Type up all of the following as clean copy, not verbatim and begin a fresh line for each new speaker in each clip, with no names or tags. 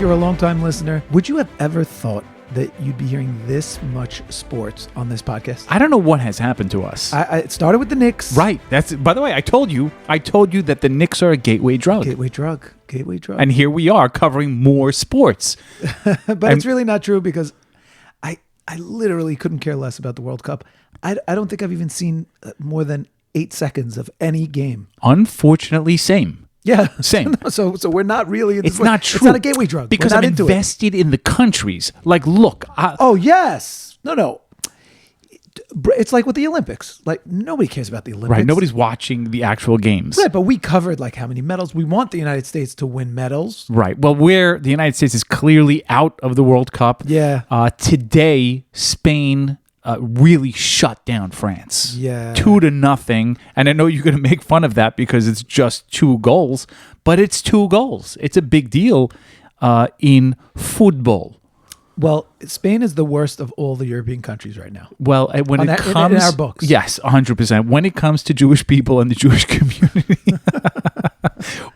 you're a longtime listener, would you have ever thought that you'd be hearing this much sports on this podcast?
I don't know what has happened to us.
It started with the Knicks.
Right. That's. By the way, I told you that the Knicks are a gateway drug.
Gateway drug.
And here we are covering more sports.
But it's really not true because I literally couldn't care less about the World Cup. I don't think I've even seen more than 8 seconds of any game.
Unfortunately, same.
Yeah.
Same.
So we're not really...
It's not true.
It's not a gateway drug.
Because I'm invested in the countries. Like, look.
Oh, yes. No. It's like with the Olympics. Like, nobody cares about the Olympics.
Right. Nobody's watching the actual games.
Right, but we covered like how many medals. We want the United States to win medals.
Right. Well, the United States is clearly out of the World Cup.
Yeah.
Today, Spain really shut down France.
Yeah.
2-0. And I know you're going to make fun of that because it's just 2 goals, but it's 2 goals. It's a big deal in football.
Well, Spain is the worst of all the European countries right now.
Well, when it comes...
in our books.
Yes, 100%. When it comes to Jewish people and the Jewish community,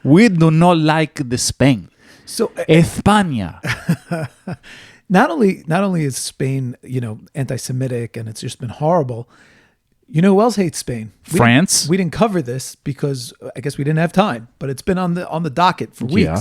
we do not like the Spain.
So
España.
Not only is Spain, anti-Semitic and it's just been horrible. You know who else hates Spain?
France.
We didn't cover this because I guess we didn't have time, but it's been on the docket for weeks.
Yeah.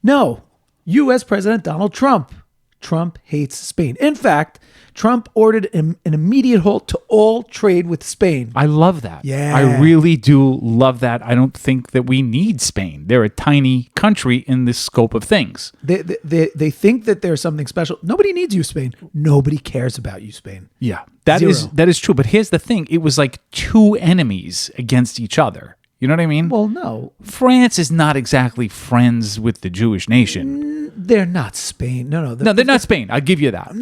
No, U.S. President Donald Trump. Trump hates Spain. In fact, Trump ordered an immediate halt to all trade with Spain.
I love that.
Yeah.
I really do love that. I don't think that we need Spain. They're a tiny country in the scope of things.
They think that there's something special. Nobody needs you, Spain. Nobody cares about you, Spain.
Yeah, that is true. But here's the thing. It was like 2 enemies against each other. You know what I mean?
Well, no.
France is not exactly friends with the Jewish nation.
They're not Spain. No.
They're not Spain. I'll give you that.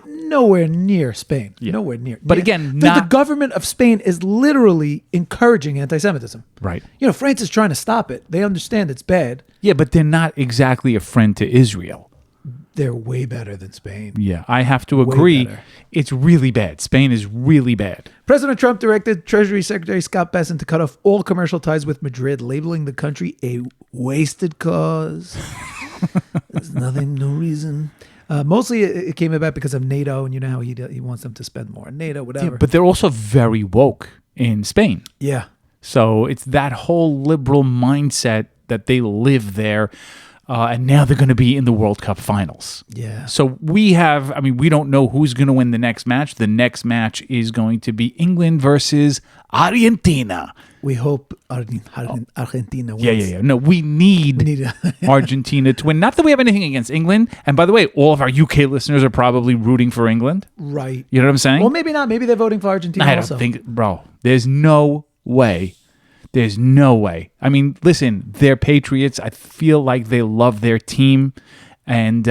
Nowhere near Spain.
Yeah.
Nowhere near.
But again,
the government of Spain is literally encouraging anti-Semitism.
Right.
France is trying to stop it. They understand it's bad.
Yeah, but they're not exactly a friend to Israel.
They're way better than Spain.
Yeah, I have to agree. It's really bad. Spain is really bad.
President Trump directed Treasury Secretary Scott Bessent to cut off all commercial ties with Madrid, labeling the country a wasted cause. There's nothing, no reason. Mostly it came about because of NATO, and you know how he wants them to spend more on NATO, whatever.
Yeah, but they're also very woke in Spain.
Yeah.
So it's that whole liberal mindset that they live there. And now they're going to be in the World Cup finals.
Yeah.
So we don't know who's going to win the next match. The next match is going to be England versus Argentina.
We hope Argentina wins.
Yeah. No, we need Argentina to win. Not that we have anything against England. And by the way, all of our UK listeners are probably rooting for England.
Right.
You know what I'm saying?
Well, maybe not. Maybe they're voting for Argentina also.
I don't think, bro, there's no way. There's no way. I mean, listen, they're patriots. I feel like they love their team. And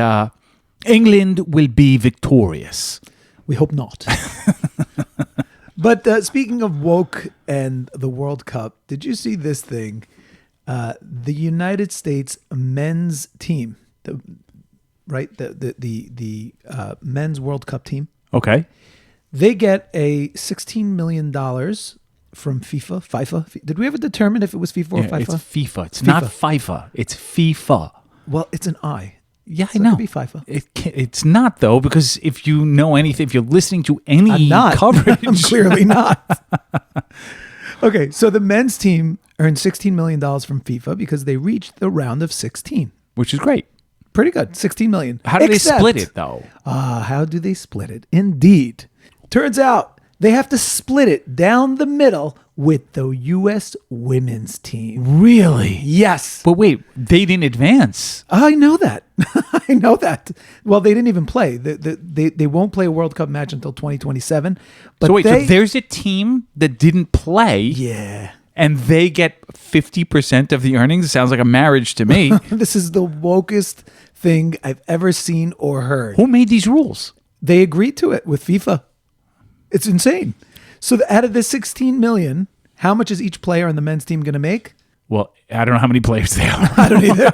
England will be victorious.
We hope not. But speaking of woke and the World Cup, did you see this thing? The United States men's team, the men's World Cup team.
Okay.
They get a $16 million from FIFA. Did we ever determine if it was FIFA or FIFA?
It's FIFA. It's not FIFA. It's FIFA.
Well, it's an I.
Yeah,
so
I know.
It could be FIFA.
It's not, though, because if you know anything, if you're listening to any coverage.
I'm clearly not. Okay, so the men's team earned $16 million from FIFA because they reached the round of 16.
Which is great.
Pretty good. $16 million.
How do they split it, though?
How do they split it? Indeed. Turns out they have to split it down the middle with the U.S. women's team.
Really?
Yes.
But wait, they didn't advance.
I know that. I know that. Well, they didn't even play. They won't play a World Cup match until 2027. But
so there's a team that didn't play.
Yeah.
And they get 50% of the earnings? It sounds like a marriage to me.
This is the wokest thing I've ever seen or heard.
Who made these rules?
They agreed to it with FIFA. It's insane. So out of the $16 million, how much is each player on the men's team going to make?
Well, I don't know how many players they are.
I don't either.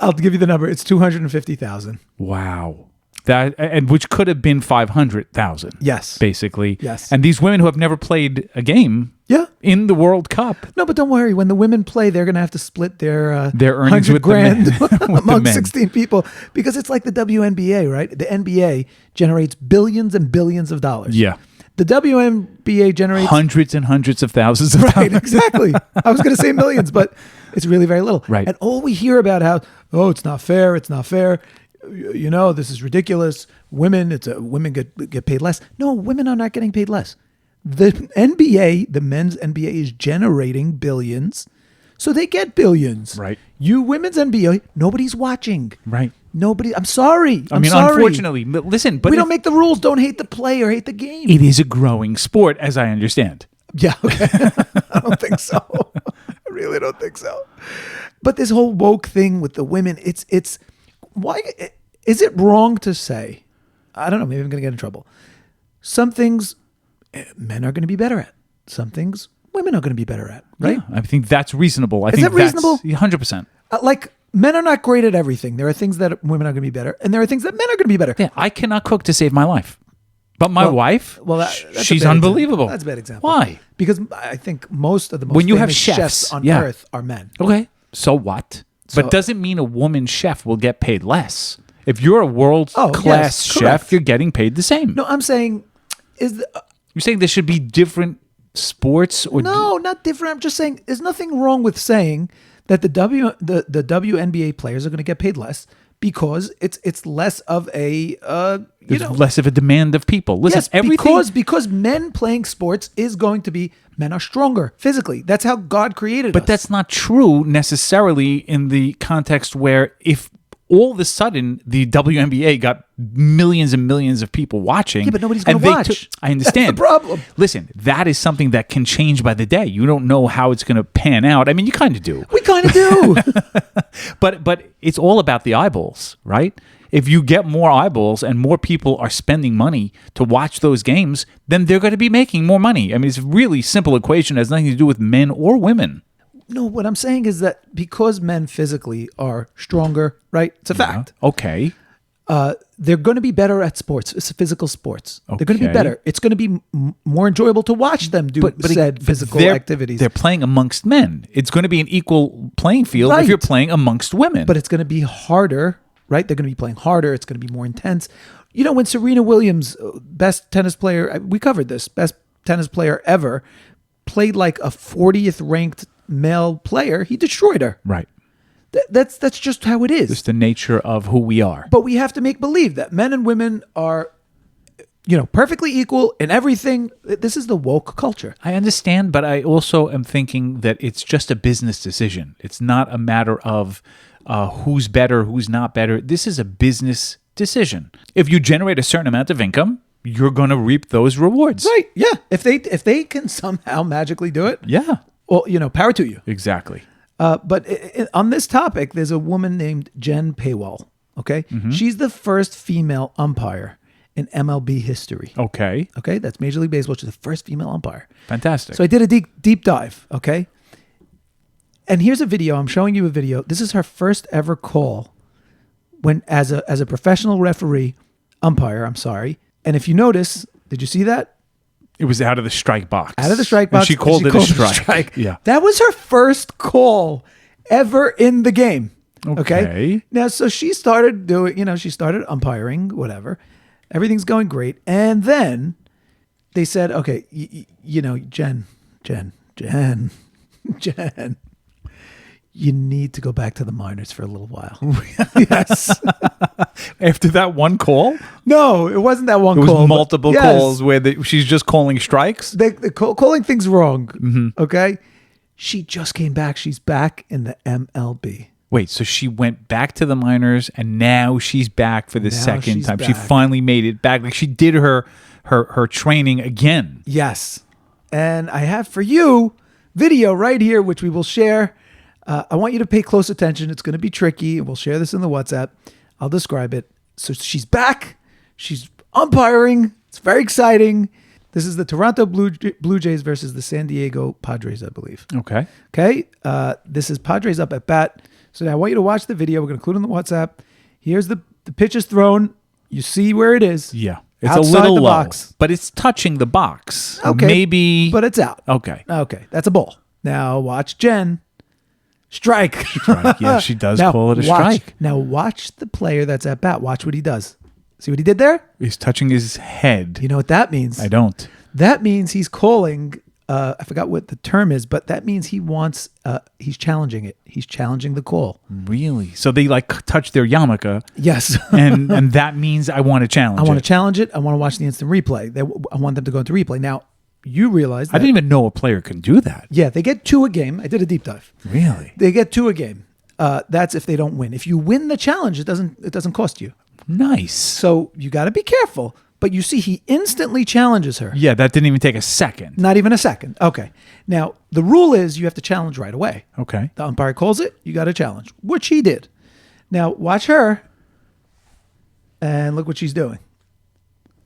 I'll give you the number. It's $250,000.
Wow. That, and which could have been 500,000.
Yes.
Basically.
Yes.
And these women who have never played a game
Yeah.
in the World Cup.
No, but don't worry. When the women play, they're going to have to split their
earnings
100
with
grand
the men.
among 16 people, because it's like the WNBA, right? The NBA generates billions and billions of dollars.
Yeah.
The WNBA generates
hundreds and hundreds of thousands of
right,
dollars.
exactly. I was going to say millions, but it's really very little.
Right.
And all we hear about how, oh, it's not fair. It's not fair. You know, this is ridiculous. Women get paid less. No, women are not getting paid less. The NBA, the men's NBA, is generating billions, so they get billions.
Right.
You women's NBA, nobody's watching.
Right.
Nobody. I'm sorry.
I mean,
sorry.
unfortunately, but listen, but
we don't make the rules. Don't hate the play or hate the game.
it is a growing sport, as I understand.
Yeah, okay. I don't think so. I really don't think so. But this whole woke thing with the women, it's why is it wrong to say? I don't know. Maybe I'm going to get in trouble. Some things men are going to be better at. Some things women are going to be better at. Right?
Yeah, I think that's reasonable. I
Is
think
that reasonable?
100%.
Like men are not great at everything. There are things that women are going to be better, and there are things that men are going to be better.
Yeah, I cannot cook to save my life. But my wife,
that's a
she's
bad
unbelievable.
Example. That's a bad example.
Why?
Because I think most of the most
When you have
famous
chefs,
on
yeah.
earth are men.
Okay, so what? But doesn't mean a woman chef will get paid less. If you're a world-class
yes,
chef,
correct.
you're getting paid the same.
No, I'm saying
You're saying there should be different sports? Or
no, not different. I'm just saying there's nothing wrong with saying that the WNBA players are going to get paid less because it's less of a
there's less of a demand of people. Listen,
yes,
everything
because men playing sports is going to be men are stronger physically. That's how God created us.
But that's not true necessarily in the context where if all of a sudden the WNBA got millions and millions of people watching.
Yeah, but nobody's going
and
to
they
watch.
I understand.
That's the problem.
Listen, that is something that can change by the day. You don't know how it's going to pan out. I mean, you kind of do.
We kind of do.
But it's all about the eyeballs, right? If you get more eyeballs and more people are spending money to watch those games, then they're going to be making more money. I mean, it's a really simple equation. It has nothing to do with men or women.
No, what I'm saying is that because men physically are stronger, right? It's a fact.
Okay.
They're going to be better at sports. It's physical sports. They're going to be
Okay.
better. It's going to be more enjoyable to watch them do said physical activities.
They're playing amongst men. It's going to be an equal playing field
Right.
if you're playing amongst women.
But it's going to be harder, right? They're going to be playing harder. It's going to be more intense. You know, when Serena Williams, best tennis player, we covered this, best tennis player ever, played like a 40th ranked male player, he destroyed her.
Right.
That's just how it is.
It's the nature of who we are.
But we have to make believe that men and women are, perfectly equal in everything. This is the woke culture.
I understand, but I also am thinking that it's just a business decision. It's not a matter of who's better, who's not better. This is a business decision. If you generate a certain amount of income, you're going to reap those rewards.
Right. Yeah. If they can somehow magically do it,
Yeah.
well, power to you.
Exactly.
But on this topic, there's a woman named Jen Paywall. Okay.
Mm-hmm.
She's the first female umpire in MLB history.
Okay.
Okay. That's Major League Baseball. She's the first female umpire.
Fantastic.
So I did a deep dive. Okay. And here's a video. I'm showing you a video. This is her first ever call when as a professional referee, umpire, I'm sorry. And if you notice, did you see that?
It was out of the strike box.
Out of the strike box.
And she called it a strike.
strike.
Yeah.
That was her first call ever in the game.
Okay.
Now, so she started doing, she started umpiring, whatever. Everything's going great. And then they said, okay, Jen, you need to go back to the minors for a little while. Yes.
After that one call?
No, it wasn't that one
It was
call.
multiple
Yes.
calls where she's just calling strikes?
They're calling things wrong.
Mm-hmm.
Okay. She just came back. She's back in the MLB.
Wait, so she went back to the minors and now she's back for the
Now
second
she's
time. She
back.
finally made it back. Like she did her training again.
Yes. And I have for you video right here, which we will share. I want you to pay close attention. It's going to be tricky. We'll share this in the WhatsApp. I'll describe it. So she's back. She's umpiring. It's very exciting. This is the Toronto Blue Jays versus the San Diego Padres, I believe.
Okay.
Okay. This is Padres up at bat. So now I want you to watch the video. We're going to include it in the WhatsApp. Here's the pitch is thrown. You see where it is.
Yeah. It's
Outside
a little
the
low,
box.
but it's touching the box.
Okay.
Maybe.
But it's out.
Okay.
Okay. That's a ball. Now watch Jen. Strike.
Yeah, she does
Now,
call it a
watch.
strike.
Now watch the player that's at bat. Watch what he does. See what he did there?
He's touching his head.
You know what that means?
I don't.
That means he's calling. I forgot what the term is, but that means he wants. He's challenging it. He's challenging the call.
Really? So they like touch their yarmulke,
Yes.
and that means I want to challenge.
I want to
it.
challenge it. I want to watch the instant replay. I want them to go into replay. Now, you realize that,
I didn't even know a player can do that.
yeah, they get 2 a game. I did a deep dive.
Really?
They get 2 a game. That's if they don't win. If you win the challenge, it doesn't cost you.
Nice.
So you got to be careful. But you see, he instantly challenges her.
Yeah, that didn't even take a second.
Not even a second. Okay. Now, the rule is you have to challenge right away.
Okay.
The umpire calls it, you got to challenge, which he did. Now, watch her, and look what she's doing.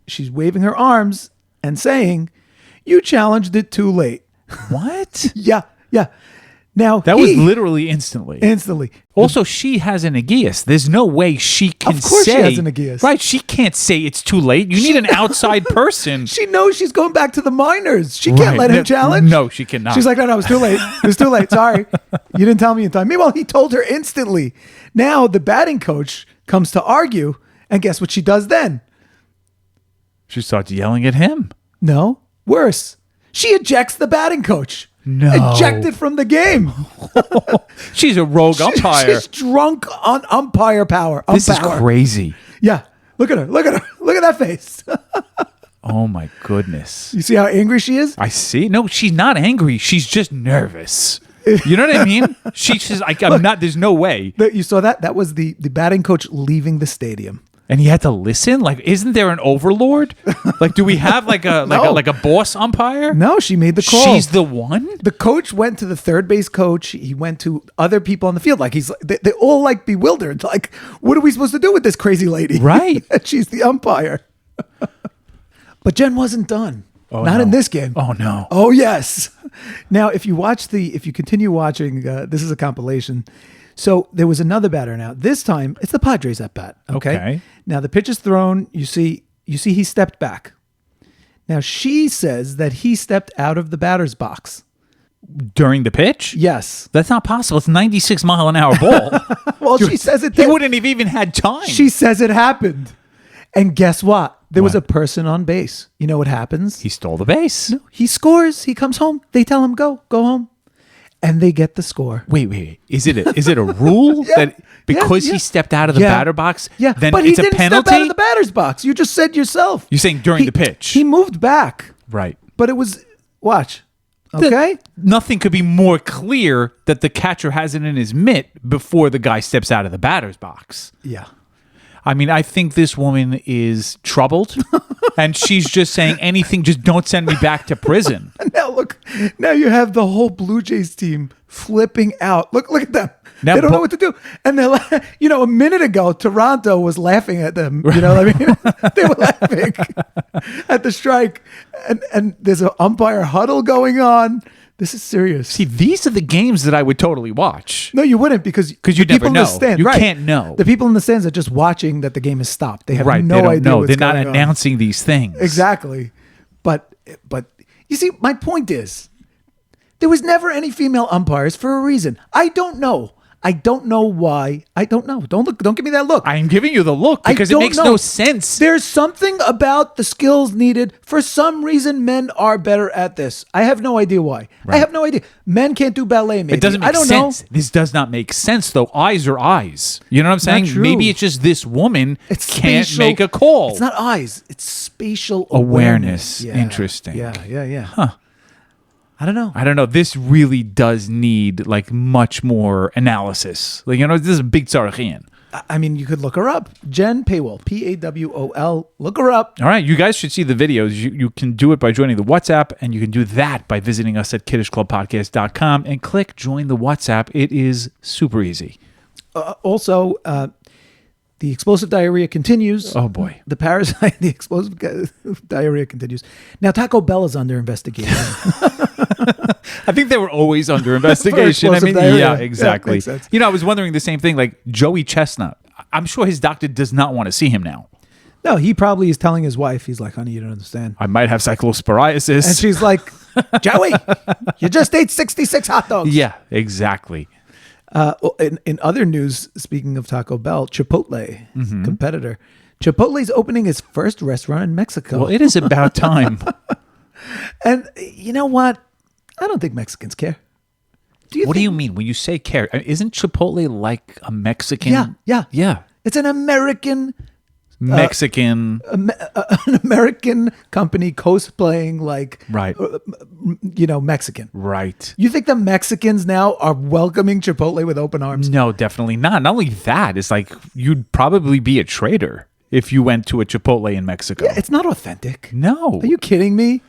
She's waving her arms and saying, you challenged it too late.
What?
Yeah. Now,
That was literally instantly.
instantly.
Also, she has an aegeus. There's no way she can say.
Of course she has an aegeus.
Right. She can't say it's too late. You need an outside person.
She knows she's going back to the minors. She can't let him challenge.
No, she cannot.
She's like, no, it was too late. It was too late. Sorry. You didn't tell me in time. Meanwhile, he told her instantly. Now the batting coach comes to argue, and guess what she does then?
She starts yelling at him.
No, worse. She ejects the batting coach.
No.
Ejected from the game.
She's a rogue umpire.
She's drunk on umpire power.
This is crazy.
Yeah. Look at her. Look at that face.
Oh, my goodness.
You see how angry she is?
I see. No, she's not angry. She's just nervous. You know what I mean? She's just like, I'm not, there's no way.
You saw that? That was the batting coach leaving the stadium.
And he had to listen? Like, isn't there an overlord? Like, do we have like a like a boss umpire?
No, she made the call.
She's the one?
The coach went to the third base coach. He went to other people on the field. Like they all like bewildered. Like, what are we supposed to do with this crazy lady?
Right.
She's the umpire. But Jen wasn't done.
Oh,
Not
no.
in this game.
Oh, no.
Oh, yes. Now, if you continue watching, this is a compilation. So there was another batter now. This time, it's the Padres at bat. Okay. Now the pitch is thrown. You see he stepped back. Now she says that he stepped out of the batter's box.
During the pitch?
Yes.
That's not possible. It's 96 mile an hour ball.
Well, she says it.
He wouldn't have even had time.
She says it happened. And guess what? There was a person on base. You know what happens?
He stole the base.
No, he scores. He comes home. They tell him, go home. And they get the score.
Wait. Is it a rule that because he stepped out of the batter box,
then
then
he
it's a
didn't
penalty?
step out of the batter's box. You just said yourself.
You're saying during the pitch.
He moved back.
Right.
But it was, watch. Okay?
Nothing could be more clear that the catcher has it in his mitt before the guy steps out of the batter's box.
Yeah.
I mean, I think this woman is troubled and she's just saying anything, just don't send me back to prison.
Now look, now you have the whole Blue Jays team flipping out. Look at them.
Now,
they don't know what to do. And they're like, a minute ago, Toronto was laughing at them. You know what I mean? They were laughing at the strike. And there's an umpire huddle going on. This is serious.
See, these are the games that I would totally watch.
No, you wouldn't because
you never know. You
right,
can't know.
The people in the stands are just watching that the game is stopped. They have no
they don't
idea
know.
what's
They're not
going on.
announcing these things.
Exactly. But you see, my point is, there was never any female umpires for a reason. I don't know. I don't know why. I don't know. Don't give me that look.
I am giving you the look because it makes no sense.
There's something about the skills needed. For some reason, men are better at this. I have no idea why.
Right.
I have no idea. Men can't do ballet, maybe.
It doesn't make
I don't
sense.
know.
This does not make sense, though. Eyes are eyes. You know what I'm saying?
Not true.
Maybe it's just this woman can't
spatial-
make a call.
It's not eyes. It's spatial
Awareness.
Yeah.
Interesting.
Yeah.
Huh.
I don't know.
This really does need like much more analysis. Like, this is a big tzarachin.
I mean, you could look her up. Jen Paywall, Pawol. Look her up.
All right, you guys should see the videos. You can do it by joining the WhatsApp, and you can do that by visiting us at kiddishclubpodcast.com and click join the WhatsApp. It is super easy.
Also, the explosive diarrhea continues.
Oh, boy.
The parasite, the explosive diarrhea continues. Now, Taco Bell is under investigation.
I think they were always under investigation.
Diarrhea.
Yeah, exactly.
Makes sense.
I was wondering the same thing. Like Joey Chestnut, I'm sure his doctor does not want to see him now.
No, he probably is telling his wife, he's like, honey, you don't understand.
I might have cyclosporiasis.
And she's like, Joey, you just ate 66 hot dogs.
Yeah, exactly.
In other news, speaking of Taco Bell, Chipotle, competitor. Chipotle's opening its first restaurant in Mexico.
Well, it is about time.
And you know what? I don't think Mexicans care.
What do you mean when you say care? Isn't Chipotle like a Mexican?
Yeah. It's an American
Mexican.
an American company cosplaying like,
Right.
Mexican.
Right.
You think the Mexicans now are welcoming Chipotle with open arms?
No, definitely not. Not only that, it's like you'd probably be a traitor if you went to a Chipotle in Mexico.
Yeah, it's not authentic.
No.
Are you kidding me?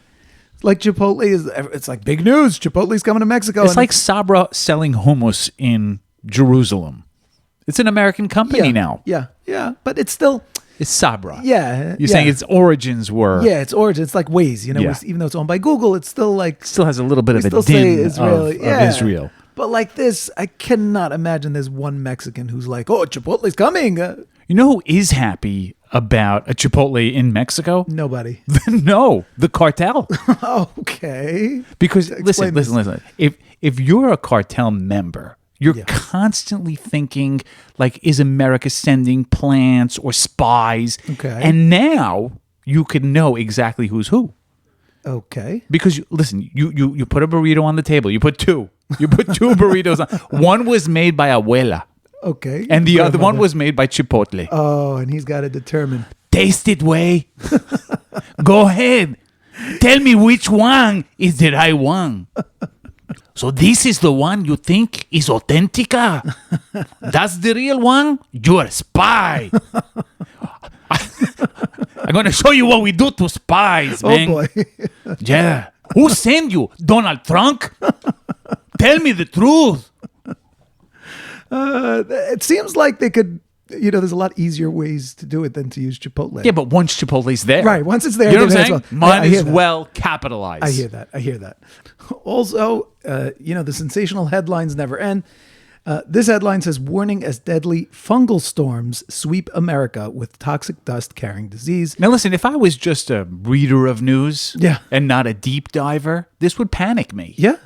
Like Chipotle it's like big news. Chipotle's coming to Mexico.
It's like Sabra selling hummus in Jerusalem. It's an American company now.
Yeah. But it's still...
It's Sabra.
Yeah.
You're saying its origins were...
Yeah, its origins. It's like Waze. Even though it's owned by Google, it's still like...
Still has a little bit of a
still say
din
Israel.
of Israel.
But like this, I cannot imagine there's one Mexican who's like, oh, Chipotle's coming.
You know who is happy about a Chipotle in Mexico?
Nobody.
No, the cartel.
Okay.
Because
Explain
listen. If you're a cartel member, you're constantly thinking like, is America sending plants or spies?
Okay.
And now you can know exactly who's who.
Okay.
Because you put a burrito on the table. You put two. You put two burritos on. One was made by Abuela.
Okay.
And the other one was made by Chipotle.
Oh, and he's got to determine.
Taste it, way. Go ahead. Tell me which one is the right one. So this is the one you think is authentica? That's the real one? You're a spy. I'm going to show you what we do to spies, man.
Oh, boy.
Yeah. Who sent you? Donald Trump? Tell me the truth.
It seems like they could, there's a lot easier ways to do it than to use Chipotle.
Yeah, but once Chipotle's there.
Right, once it's there.
You know what I'm
then
saying?
I
Might
hear
as
that.
well capitalize.
I hear that. Also, the sensational headlines never end. This headline says, warning as deadly fungal storms sweep America with toxic dust carrying disease.
Now listen, if I was just a reader of news and not a deep diver, this would panic me.
Yeah.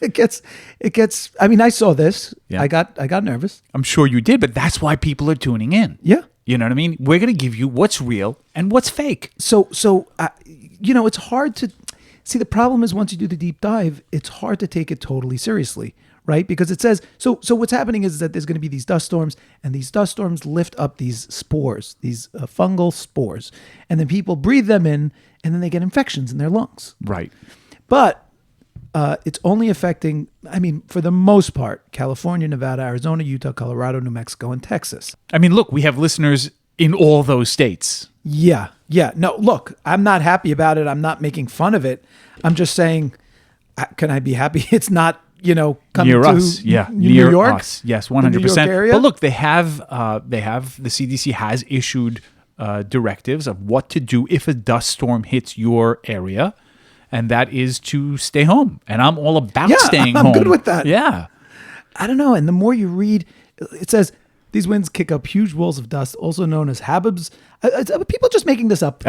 It gets, I mean, I saw this.
Yeah.
I got nervous.
I'm sure you did, but that's why people are tuning in.
Yeah.
You know what I mean? We're going to give you what's real and what's fake.
So it's hard to see. The problem is once you do the deep dive, it's hard to take it totally seriously, right? Because it says, so what's happening is that there's going to be these dust storms, and these dust storms lift up these spores, these fungal spores, and then people breathe them in, and then they get infections in their lungs.
Right.
But it's only affecting, for the most part, California, Nevada, Arizona, Utah, Colorado, New Mexico, and Texas.
I mean, look, we have listeners in all those states.
Yeah. No, look, I'm not happy about it. I'm not making fun of it. I'm just saying, can I be happy? It's not, coming
near
to
us. Yeah.
New
near
York.
Us. Yes,
the New York
100%.
area?
But look, the CDC has issued directives of what to do if a dust storm hits your area. And that is to stay home. And I'm all about staying home.
I'm good with that.
Yeah.
I don't know. And the more you read, it says these winds kick up huge walls of dust, also known as habibs. Are people just making this up?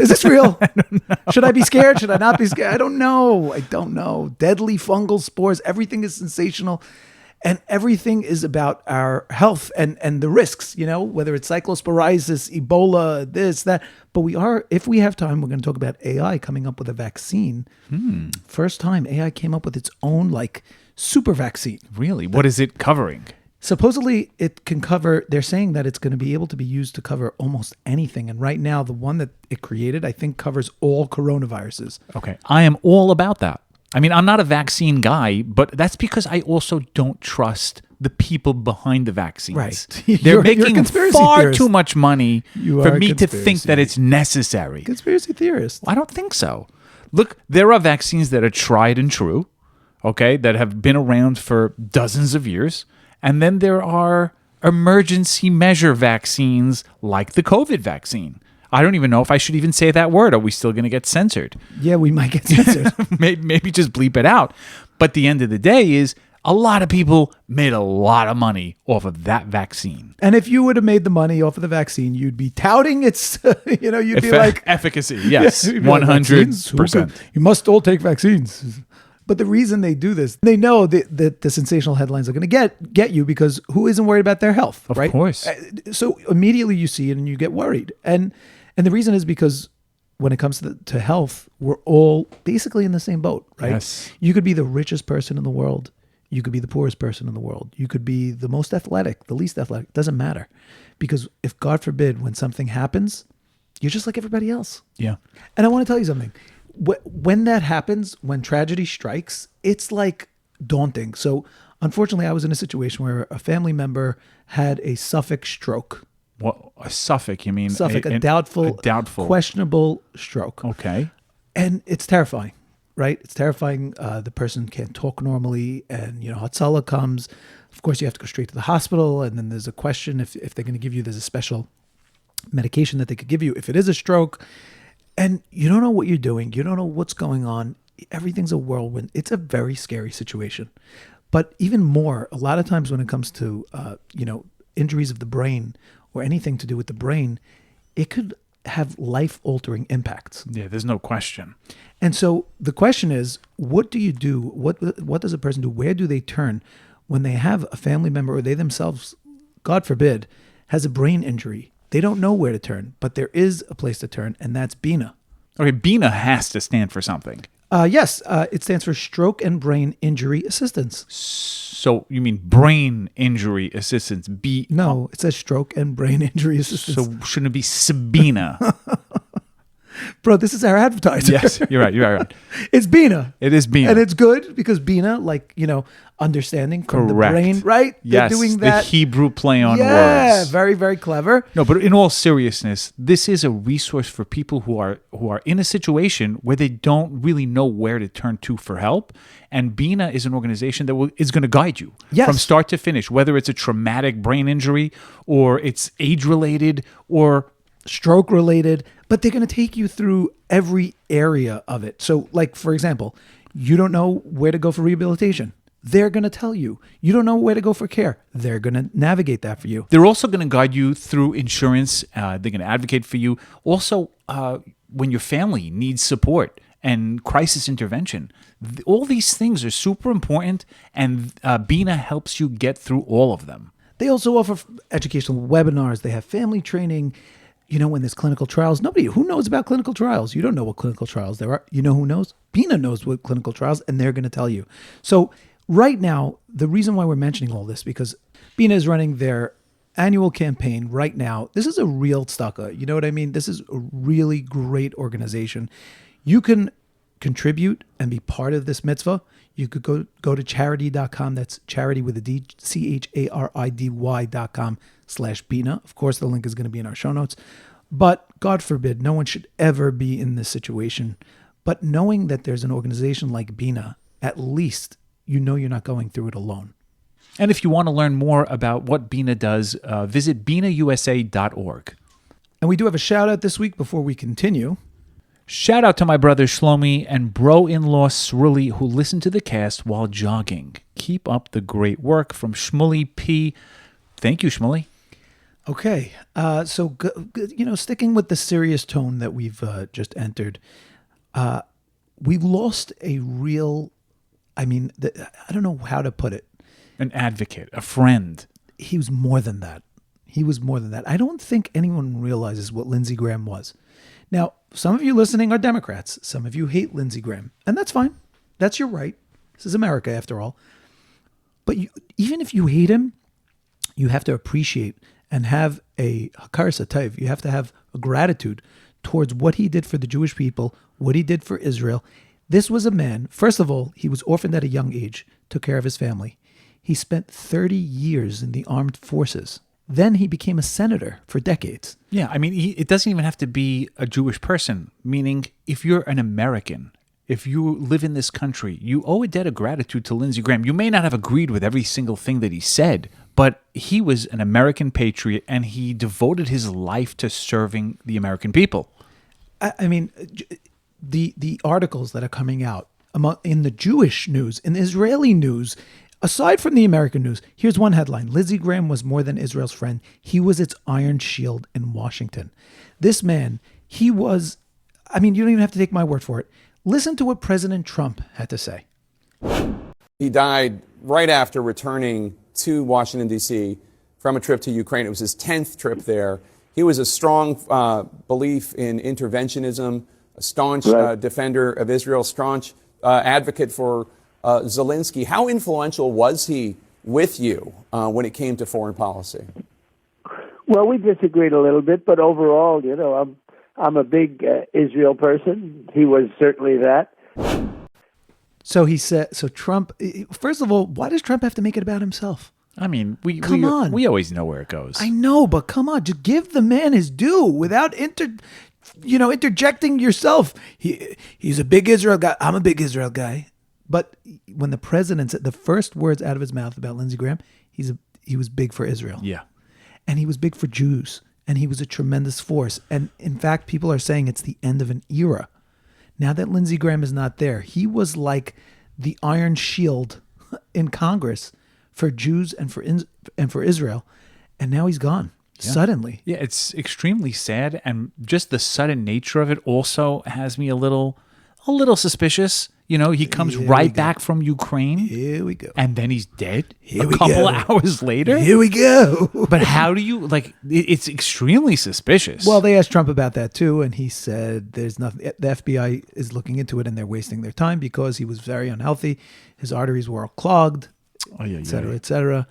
Is this real? I don't know. Should I be scared? Should I not be scared? I don't know. Deadly fungal spores. Everything is sensational. And everything is about our health and the risks, whether it's cyclosporiasis, Ebola, this, that. But if we have time, we're going to talk about AI coming up with a vaccine. First time AI came up with its own super vaccine.
Really? What is it covering?
Supposedly it can cover, they're saying that it's going to be able to be used to cover almost anything. And right now, the one that it created, I think covers all coronaviruses.
Okay. I am all about that. I mean, I'm not a vaccine guy, but that's because I also don't trust the people behind the vaccines.
Right.
They're
You're a
making
conspiracy
far
theorist.
too much money
You
for
are a
me to think
conspiracy.
that it's necessary.
Conspiracy theorist.
I don't think so. Look, there are vaccines that are tried and true, okay, that have been around for dozens of years. And then there are emergency measure vaccines like the COVID vaccine. I don't even know if I should even say that word. Are we still going to get censored?
Yeah, we might get censored.
Maybe just bleep it out. But the end of the day is a lot of people made a lot of money off of that vaccine.
And if you would have made the money off of the vaccine, you'd be touting its, you'd be like...
Efficacy, yes,
you'd be like,
100%.
You must all take vaccines. But the reason they do this, they know that the sensational headlines are going to get you because who isn't worried about their health, right?
Of course.
So immediately you see it and you get worried. And the reason is because when it comes to health, we're all basically in the same boat, right?
Yes.
You could be the richest person in the world. You could be the poorest person in the world. You could be the most athletic, the least athletic. Doesn't matter. Because if, God forbid, when something happens, you're just like everybody else.
Yeah.
And I want to tell you something. When that happens, when tragedy strikes, it's like daunting. So unfortunately, I was in a situation where a family member had a Suffolk stroke.
What, a Suffolk, you mean?
Suffolk, a doubtful, questionable stroke.
Okay.
And it's terrifying, right? It's terrifying. The person can't talk normally and, Hatzalah comes. Of course, you have to go straight to the hospital. And then there's a question if they're going to give you, there's a special medication that they could give you if it is a stroke. And you don't know what you're doing. You don't know what's going on. Everything's a whirlwind. It's a very scary situation. But even more, a lot of times when it comes to, injuries of the brain or anything to do with the brain, it could have life-altering impacts.
Yeah, there's no question.
And so the question is, what do you do? What does a person do? Where do they turn when they have a family member or they themselves, God forbid, has a brain injury? They don't know where to turn, but there is a place to turn, and that's BINA.
Okay, BINA has to stand for something.
Yes, it stands for Stroke and Brain Injury Assistance.
So you mean brain injury assistance?
No, it says Stroke and Brain Injury Assistance.
So shouldn't it be Sabina?
Bro, this is our advertiser.
Yes, you're right.
It's BINA.
It is BINA.
And it's good because BINA, understanding from
Correct.
the brain, right?
Yes,
they're doing that.
the Hebrew play on words.
Yeah, very, very clever.
No, but in all seriousness, this is a resource for people who are in a situation where they don't really know where to turn to for help. And BINA is an organization that is going to guide you from start to finish, whether it's a traumatic brain injury or it's age-related or
stroke-related, but they're going to take you through every area of it. So, for example, you don't know where to go for rehabilitation. They're going to tell you. You don't know where to go for care. They're going to navigate that for you.
They're also going to guide you through insurance. They're going to advocate for you. Also, when your family needs support and crisis intervention, all these things are super important, and BINA helps you get through all of them.
They also offer educational webinars. They have family training. When there's clinical trials, who knows about clinical trials? You don't know what clinical trials there are. You know who knows? BINA knows what clinical trials, and they're going to tell you. So right now, the reason why we're mentioning all this, because BINA is running their annual campaign right now. This is a real tzedakah. You know what I mean? This is a really great organization. You can contribute and be part of this mitzvah. You could go to charity.com. That's charity with a D, CHARIDY.com/BINA. Of course, the link is going to be in our show notes. But God forbid, no one should ever be in this situation. But knowing that there's an organization like BINA, at least you're not going through it alone.
And if you want to learn more about what BINA does, visit binausa.org.
And we do have a shout out this week before we continue.
Shout out to my brother Shlomi and bro-in-law Sruli who listen to the cast while jogging. Keep up the great work from Shmuley P. Thank you, Shmuley.
Okay, so sticking with the serious tone that we've just entered, we've lost a real, I don't know how to put it.
An advocate, a friend.
He was more than that. I don't think anyone realizes what Lindsey Graham was. Now, some of you listening are Democrats. Some of you hate Lindsey Graham. And that's fine. That's your right. This is America, after all. But even if you hate him, you have to appreciate and have a hakaras hatov. You have to have a gratitude towards what he did for the Jewish people, what he did for Israel. This was a man, first of all, he was orphaned at a young age, took care of his family. He spent 30 years in the armed forces. Then he became a senator for decades.
Yeah, it doesn't even have to be a Jewish person, meaning if you're an American, if you live in this country, you owe a debt of gratitude to Lindsey Graham. You may not have agreed with every single thing that he said, but he was an American patriot and he devoted his life to serving the American people.
The articles that are coming out in the Jewish news, in the Israeli news, Aside from the American news, here's one headline. Lindsey Graham was more than Israel's friend. He was its iron shield in Washington. This man, you don't even have to take my word for it. Listen to what President Trump had to say.
He died right after returning to Washington, D.C. from a trip to Ukraine. It was his 10th trip there. He was a strong belief in interventionism, a staunch defender of Israel, staunch advocate for Zelensky. How influential was he with you when it came to foreign policy?
Well, we disagreed a little bit, but overall, I'm a big Israel person. He was certainly that.
So he said, Trump, first of all, why does Trump have to make it about himself?
I mean, we always know where it goes.
I know, but come on, just give the man his due without interjecting yourself. He's a big Israel guy. I'm a big Israel guy. But when the president said the first words out of his mouth about Lindsey Graham, he was big for Israel.
Yeah.
And he was big for Jews. And he was a tremendous force. And in fact, people are saying it's the end of an era. Now that Lindsey Graham is not there, he was like the iron shield in Congress for Jews and for Israel. And now he's gone suddenly.
Yeah, it's extremely sad. And just the sudden nature of it also has me a little suspicious. He comes right back from Ukraine.
Here we go.
And then he's dead a couple hours later.
Here we go.
But how do you, it's extremely suspicious.
Well, they asked Trump about that too, and he said there's nothing. The FBI is looking into it, and they're wasting their time because he was very unhealthy. His arteries were all clogged, et cetera, et cetera.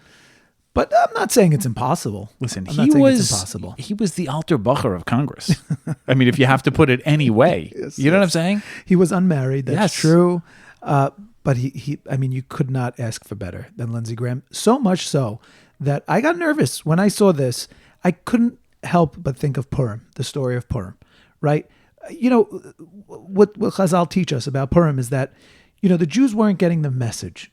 But I'm not saying it's impossible.
Listen, he was the Alter Bacher of Congress. I mean, if you have to put it any way, you know what I'm saying?
He was unmarried. That's true. But you could not ask for better than Lindsey Graham. So much so that I got nervous when I saw this. I couldn't help but think of Purim, the story of Purim, right? What Chazal teach us about Purim is that, the Jews weren't getting the message.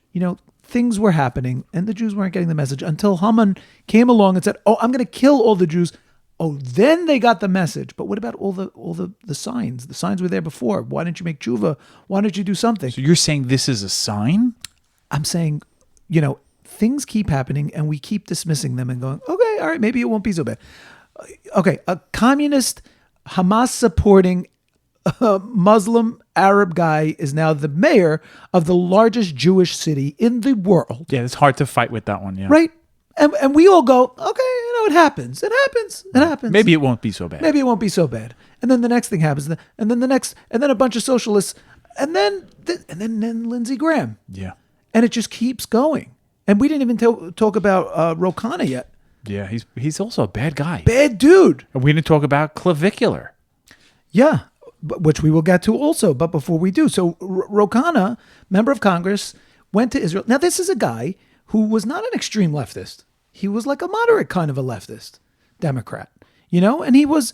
Things were happening and the Jews weren't getting the message until Haman came along and said, "Oh, I'm going to kill all the Jews." Oh, then they got the message. But what about all the signs? The signs were there before. Why didn't you make tshuva? Why didn't you do something?
So you're saying this is a sign?
I'm saying, things keep happening and we keep dismissing them and going, okay, all right, maybe it won't be so bad. Okay, a communist, Hamas supporting Muslim Arab guy is now the mayor of the largest Jewish city in the world.
Yeah, it's hard to fight with that one. Yeah,
right. And we all go, okay, it happens. It happens.
Maybe it won't be so bad.
And then the next thing happens, and then the next, and then a bunch of socialists, and then Lindsey Graham.
Yeah,
and it just keeps going. And we didn't even talk about Ro Khanna yet.
Yeah, he's also a bad guy,
bad dude.
And we didn't talk about clavicular.
Yeah. Which we will get to also. But before we do, so Ro Khanna, member of Congress, went to Israel. Now, this is a guy who was not an extreme leftist. He was like a moderate kind of a leftist Democrat, and he was,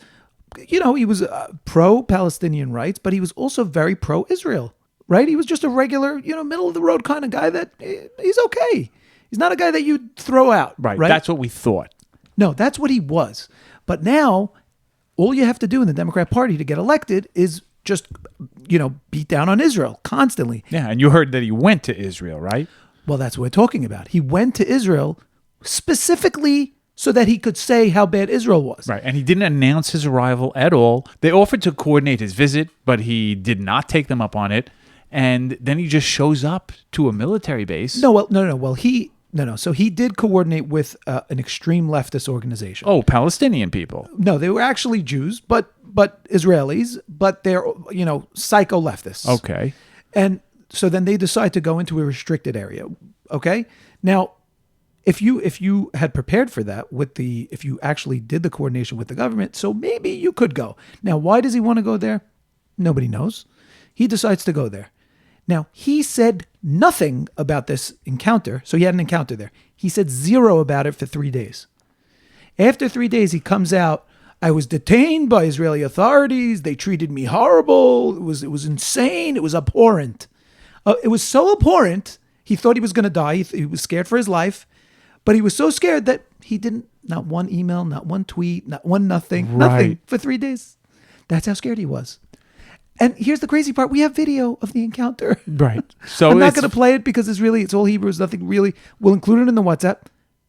he was pro-Palestinian rights, but he was also very pro-Israel, right? He was just a regular, middle of the road kind of guy that he's okay. He's not a guy that you'd throw out.
Right. That's what we thought.
No, that's what he was. But now, all you have to do in the Democrat Party to get elected is just, beat down on Israel constantly.
Yeah, and you heard that he went to Israel, right?
Well, that's what we're talking about. He went to Israel specifically so that he could say how bad Israel was.
Right, and he didn't announce his arrival at all. They offered to coordinate his visit, but he did not take them up on it. And then he just shows up to a military base.
No. So he did coordinate with an extreme leftist organization.
Oh, Palestinian people.
No, they were actually Jews, but Israelis, but they're, psycho leftists.
Okay.
And so then they decide to go into a restricted area. Okay. Now, if you had prepared for that if you actually did the coordination with the government, so maybe you could go. Now, why does he want to go there? Nobody knows. He decides to go there. Now, he said nothing about this encounter. So he had an encounter there. He said zero about it for 3 days. After 3 days, he comes out. I was detained by Israeli authorities. They treated me horrible. It was insane. It was abhorrent. It was so abhorrent, he thought he was going to die. He was scared for his life. But he was so scared that he didn't, not one email, not one tweet, not one nothing for 3 days. That's how scared he was. And here's the crazy part. We have video of the encounter.
Right. So
I'm not going to play it because it's all Hebrews. Nothing really. We'll include it in the WhatsApp.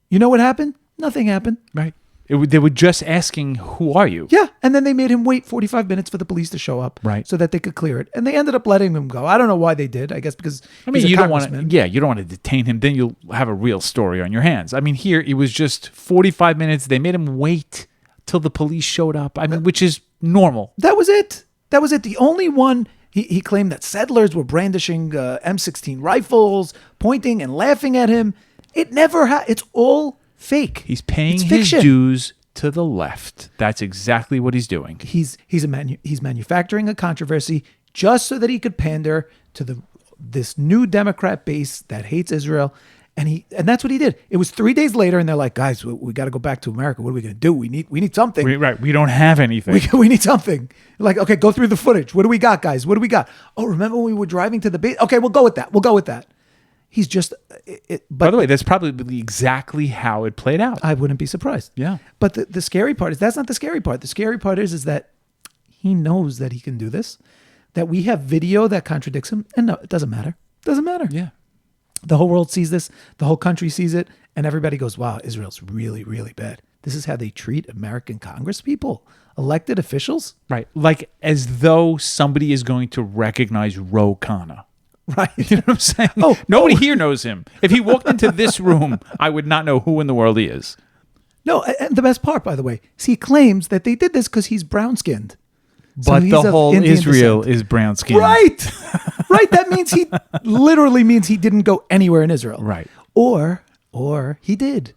You know what happened? Nothing happened.
Right. They were just asking, who are you?
Yeah. And then they made him wait 45 minutes for the police to show up.
Right.
So that they could clear it. And they ended up letting him go. I don't know why they did. I guess because he's a
you don't
congressman.
want to. Yeah, you don't want to detain him. Then you'll have a real story on your hands. I mean, here it was just 45 minutes. They made him wait till the police showed up. I mean, which is normal.
That was it. That was it. The only one he claimed that settlers were brandishing M16 rifles, pointing and laughing at him. It never It's all fake.
He's paying
It's
his
fiction.
dues to the left. That's exactly what he's doing.
He's manufacturing a controversy just so that he could pander to this new Democrat base that hates Israel. And that's what he did. It was 3 days later, and they're like, guys, we got to go back to America. What are we going to do? We need something.
We don't have anything.
We need something. Like, okay, go through the footage. What do we got, guys? What do we got? Oh, remember when we were driving to the base? Okay, we'll go with that. He's just.
By the way, that's probably exactly how it played out.
I wouldn't be surprised.
Yeah.
But the scary part is that's not the scary part. The scary part is that he knows that he can do this, that we have video that contradicts him, and no, it doesn't matter. Doesn't matter.
Yeah.
The whole world sees this. The whole country sees it. And everybody goes, wow, Israel's really, really bad. This is how they treat American Congress people, elected officials.
Right. Like as though somebody is going to recognize Ro Khanna.
Right.
You know what I'm saying? Nobody here knows him. If he walked into this room, I would not know who in the world he is.
No, and the best part, by the way, is he claims that they did this because he's brown-skinned.
But
he's
the
of
whole
Indian
Israel
descent.
is brown skinned.
Right. Right. That means he literally means he didn't go anywhere in Israel.
Right.
Or he did.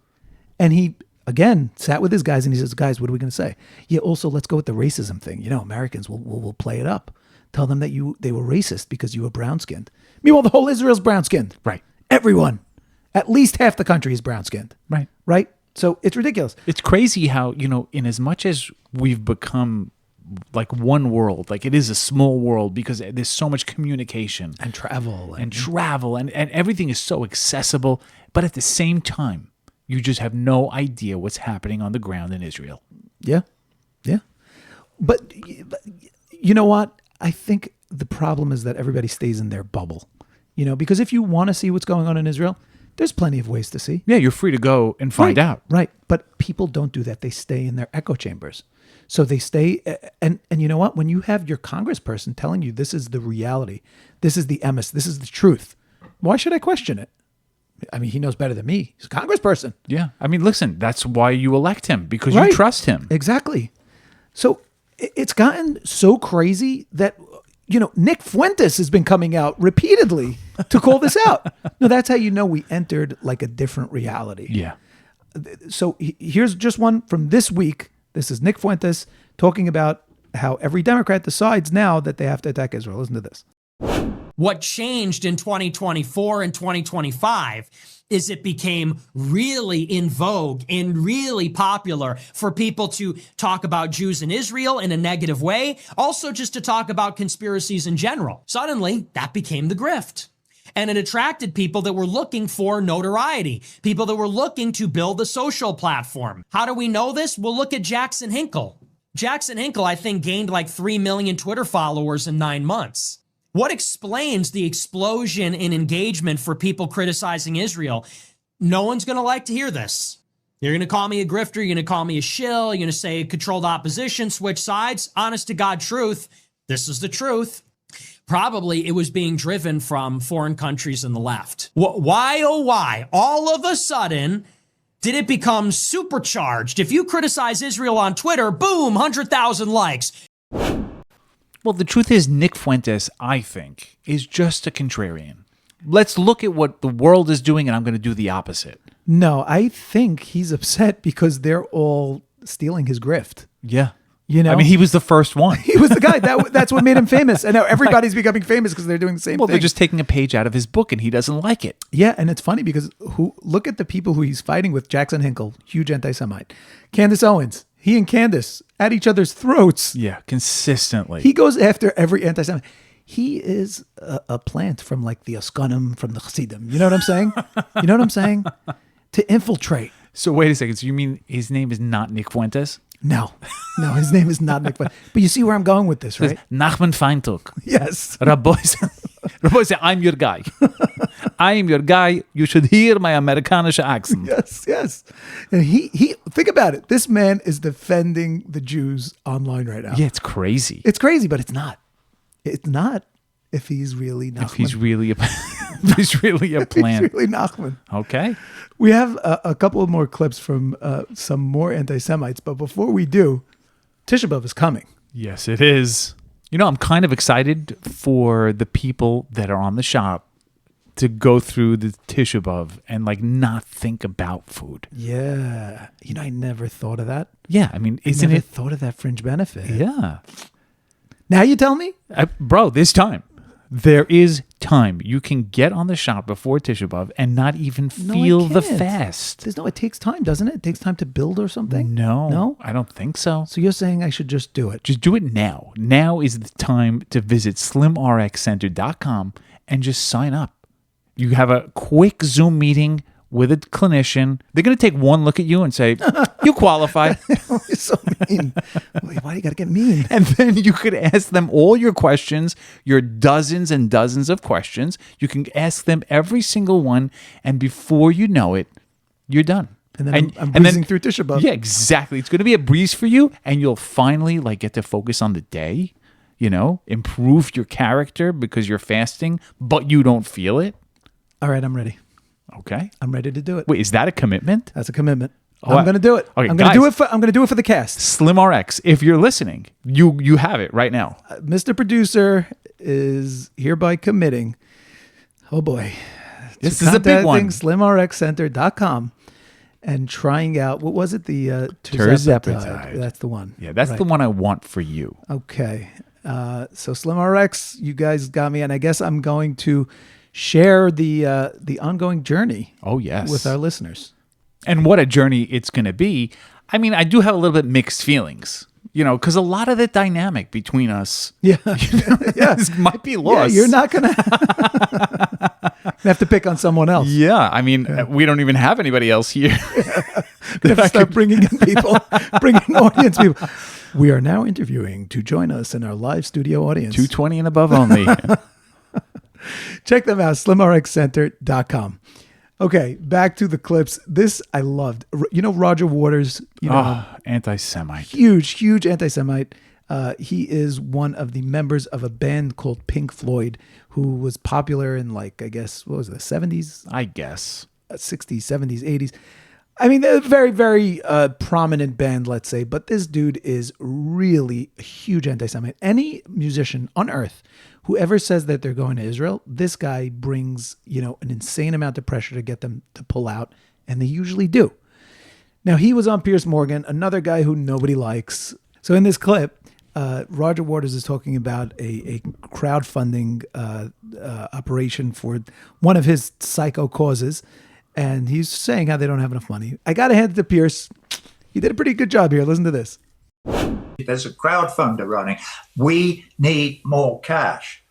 And he, again, sat with his guys and he says, guys, what are we going to say? Yeah, also, let's go with the racism thing. You know, Americans will play it up. Tell them that they were racist because you were brown-skinned. Meanwhile, the whole Israel's brown-skinned.
Right.
Everyone. At least half the country is brown-skinned.
Right.
Right? So it's ridiculous.
It's crazy how, in as much as we've become like one world, like it is a small world because there's so much communication
And travel.
and travel and everything is so accessible. But at the same time, you just have no idea what's happening on the ground in Israel.
Yeah. Yeah. But you know what? I think the problem is that everybody stays in their bubble, because if you want to see what's going on in Israel, there's plenty of ways to see.
Yeah, you're free to go and find out.
Right. But people don't do that. They stay in their echo chambers. So they stay. And you know what? When you have your congressperson telling you this is the reality, this is the Epis, this is the truth, why should I question it? I mean, he knows better than me. He's a congressperson.
Yeah. I mean, listen, that's why you elect him, because
Right.
you trust him.
Exactly. So it's gotten so crazy that, Nick Fuentes has been coming out repeatedly to call this out. No, that's how you know we entered like a different reality.
Yeah.
So here's just one from this week. This is Nick Fuentes talking about how every Democrat decides now that they have to attack Israel. Listen to this.
What changed in 2024 and 2025 is it became really in vogue and really popular for people to talk about Jews in Israel in a negative way, also just to talk about conspiracies in general. Suddenly, that became the grift. And it attracted people that were looking for notoriety, people that were looking to build a social platform. How do we know this? Well, look at Jackson Hinkle. Jackson Hinkle, I think, gained like 3 million Twitter followers in 9 months. What explains the explosion in engagement for people criticizing Israel? No one's going to like to hear this. You're going to call me a grifter. You're going to call me a shill. You're going to say controlled opposition, switch sides. Honest to God truth. This is the truth. Probably it was being driven from foreign countries and the left. Why, oh why, all of a sudden did it become supercharged? If you criticize Israel on Twitter, boom, 100,000 likes.
Well, the truth is, Nick Fuentes, I think, is just a contrarian. Let's look at what the world is doing, and I'm going to do the opposite.
No, I think he's upset because they're all stealing his grift.
Yeah.
I
mean, he was the first one.
He was the guy. That's what made him famous. And now everybody's becoming famous because they're doing the same
Well,
thing.
they're just taking a page out of his book, and he doesn't like it.
Yeah, and it's funny because look at the people who he's fighting with. Jackson Hinkle, huge anti-Semite. Candace Owens, he and Candace at each other's throats.
Yeah, consistently.
He goes after every anti-Semite. He is a plant from like the Askunim, from the Chassidim. You know what I'm saying? To infiltrate.
So wait a second. So you mean his name is not Nick Fuentes?
No, his name is not Nick. But you see where I'm going with this, right?
Nachman Feintuch.
Yes.
Rabbi say, I'm your guy. I am your guy. You should hear my Amerikanische accent.
Yes. And he think about it. This man is defending the Jews online right now.
Yeah, it's crazy.
It's crazy, but it's not. It's not if he's really Nachman.
If he's really a if he's really a plant.
He's really Nachman.
Okay.
We have a couple of more clips from some more anti-Semites, but before we do, Tisha B'Av is coming.
Yes, it is. You know, I'm kind of excited for the people that are on the shop to go through the Tisha B'Av and like not think about food.
Yeah. You know, I never thought of that.
Yeah, I mean,
I never thought of that fringe benefit.
Yeah.
Now you tell me?
Bro, this time. There is time. You can get on the shop before Tisha B'Av and not even feel the fast.
It takes time, doesn't it? It takes time to build or something?
No, I don't think so.
So you're saying I should just do it?
Just do it now. Now is the time to visit slimrxcenter.com and just sign up. You have a quick Zoom meeting with a clinician. They're going to take one look at you and say, you qualify.
You're so mean. Why do you got to get mean?
And then you could ask them all your questions, your dozens and dozens of questions. You can ask them every single one. And before you know it, you're done.
And then I'm breezing through Tisha B'Av.
Yeah, exactly. It's going to be a breeze for you. And you'll finally like get to focus on the day, you know, improve your character because you're fasting, but you don't feel it.
All right, I'm ready.
Okay.
I'm ready to do it.
Wait, is that a commitment?
That's a commitment.
Oh,
I'm going to do it.
Okay,
I'm going to do it for. I'm going to do it for the cast.
Slim RX, if you're listening, you have it right now.
Mr. Producer is hereby committing. Oh boy,
this is a big one.
SlimRxCenter.com and trying out. What was it? The
Terzepatide.
That's the one.
Yeah, that's the one I want for you.
Okay. So SlimRx, you guys got me, and I guess I'm going to share the ongoing journey.
Oh, yes.
With our listeners.
And what a journey it's going to be. I mean, I do have a little bit mixed feelings, you know, because a lot of the dynamic between us might be lost.
Yeah, you're not going to have to pick on someone else.
Yeah, I mean, we don't even have anybody else here.
We have to start bringing in people, bringing audience people. We are now interviewing to join us in our live studio audience.
220 and above only.
Check them out, slimrxcenter.com. Okay, back to the clips. This I loved. You know Roger Waters? You know,
anti-Semite.
Huge anti-Semite. He is one of the members of a band called Pink Floyd, who was popular in like, I guess, what was it, the 70s?
I guess.
60s, 70s, 80s. I mean, they're a very, very prominent band, let's say. But this dude is really a huge anti-Semite. Any musician on earth whoever says that they're going to Israel, this guy brings, you know, an insane amount of pressure to get them to pull out, and they usually do. Now, he was on Piers Morgan, another guy who nobody likes. So in this clip, Roger Waters is talking about a crowdfunding operation for one of his psycho causes, and he's saying how they don't have enough money. I got to hand it to Piers. He did a pretty good job here. Listen to this.
There's a crowdfunder running. We need more cash.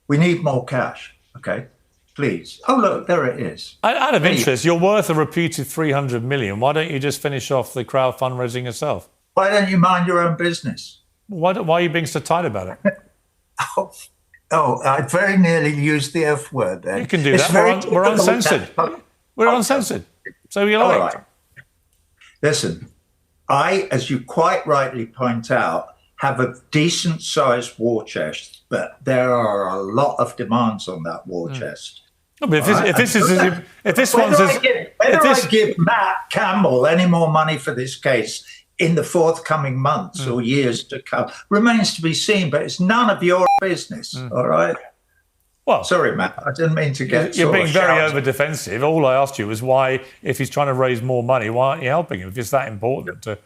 We need more cash. Okay, please. Oh, look, there it is.
Out of interest, you're worth a reputed 300 million. Why don't you just finish off the crowd fundraising yourself?
Why don't you mind your own business?
Why are you being so tight about it?
I very nearly used the F word there.
You can do that. We're uncensored. We're uncensored. So you like.
Right. Listen. I, as you quite rightly point out, have a decent-sized war chest, but there are a lot of demands on that war chest.
No, but if this one's
I give Matt Campbell any more money for this case in the forthcoming months or years to come remains to be seen, but it's none of your business. All right.
Well,
sorry, Matt. I didn't mean to get.
You're being very over defensive. All I asked you was why, if he's trying to raise more money, why aren't you helping him? If it's that important to.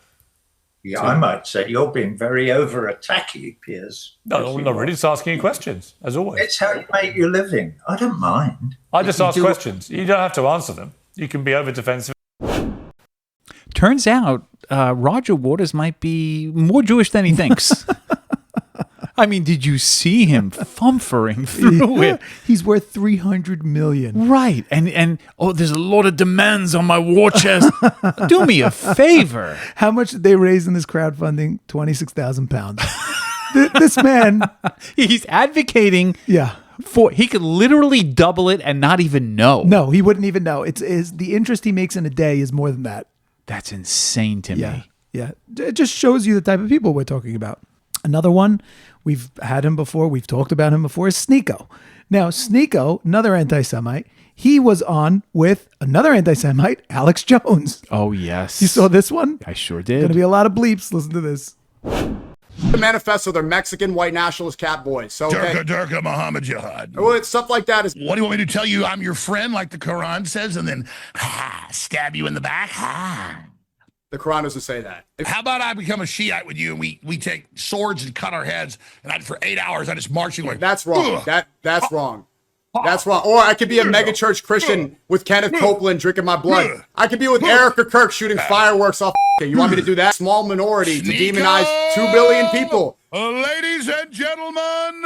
Yeah, I might say you're being very over attacky, Piers.
No, I'm not really. Just asking you questions, as always.
It's how you make your living. I don't mind.
I just ask questions. You don't have to answer them. You can be over defensive.
Turns out Roger Waters might be more Jewish than he thinks. I mean, did you see him fumfering through it?
He's worth $300 million.
Right. And there's a lot of demands on my war chest. Do me a favor.
How much did they raise in this crowdfunding? 26,000 pounds. This man.
He's advocating.
Yeah.
He could literally double it and not even know.
No, he wouldn't even know. It's the interest he makes in a day is more than that.
That's insane to me.
Yeah. It just shows you the type of people we're talking about. Another one, we've had him before, we've talked about him before, is Sneeko. Now, Sneeko, another anti-Semite, he was on with another anti-Semite, Alex Jones.
Oh, yes.
You saw this one?
I sure did.
Going to be a lot of bleeps. Listen to this.
The manifesto, they're Mexican white nationalist cat boys. So
Durka, Muhammad Jihad.
Well, it's stuff like that.
What do you want me to tell you? I'm your friend, like the Quran says, and then stab you in the back?
The Quran doesn't say that.
How about I become a Shiite with you and we take swords and cut our heads, and for 8 hours I just march you like
that's wrong. That's wrong. That's wrong. Or I could be a megachurch Christian with Kenneth Copeland drinking my blood. I could be with Erica Kirk shooting fireworks off. You want me to do that? Small minority to demonize 2 billion people.
Ladies and gentlemen,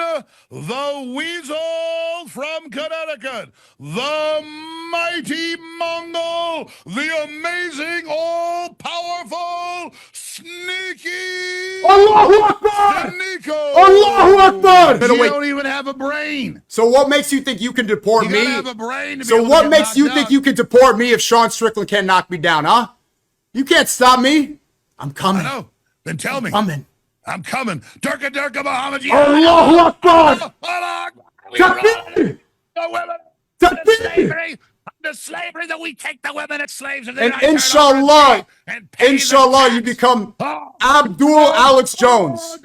the weasel from Connecticut, the mighty Mongol, the amazing, all-powerful, sneaky
Allahu Akbar!
Sneeko!
Allahu Akbar!
You don't even have a brain.
So what makes you think you can deport
You
me?
gotta have a brain to be
So
able to
what
get
makes you
knocked
think
out.
you can deport me if Sean Strickland can't knock me down, huh? You can't stop me. I'm coming.
I know. Then tell me.
Coming.
I'm coming. Durka, Muhammad.
Allahu Akbar!
The women.
Takbir!
The slavery that we take the women as slaves. And
And inshallah, inshallah, you become Abdul Alex Jones.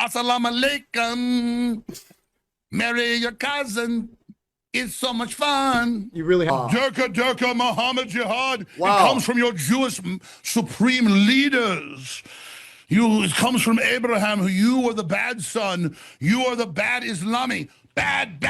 Assalamu alaikum. Marry your cousin. It's so much fun.
You really have.
Durka, Muhammad Jihad.
Wow.
It comes from your Jewish supreme leaders. It comes from Abraham, who you are the bad son. You are the bad Islami. Bad,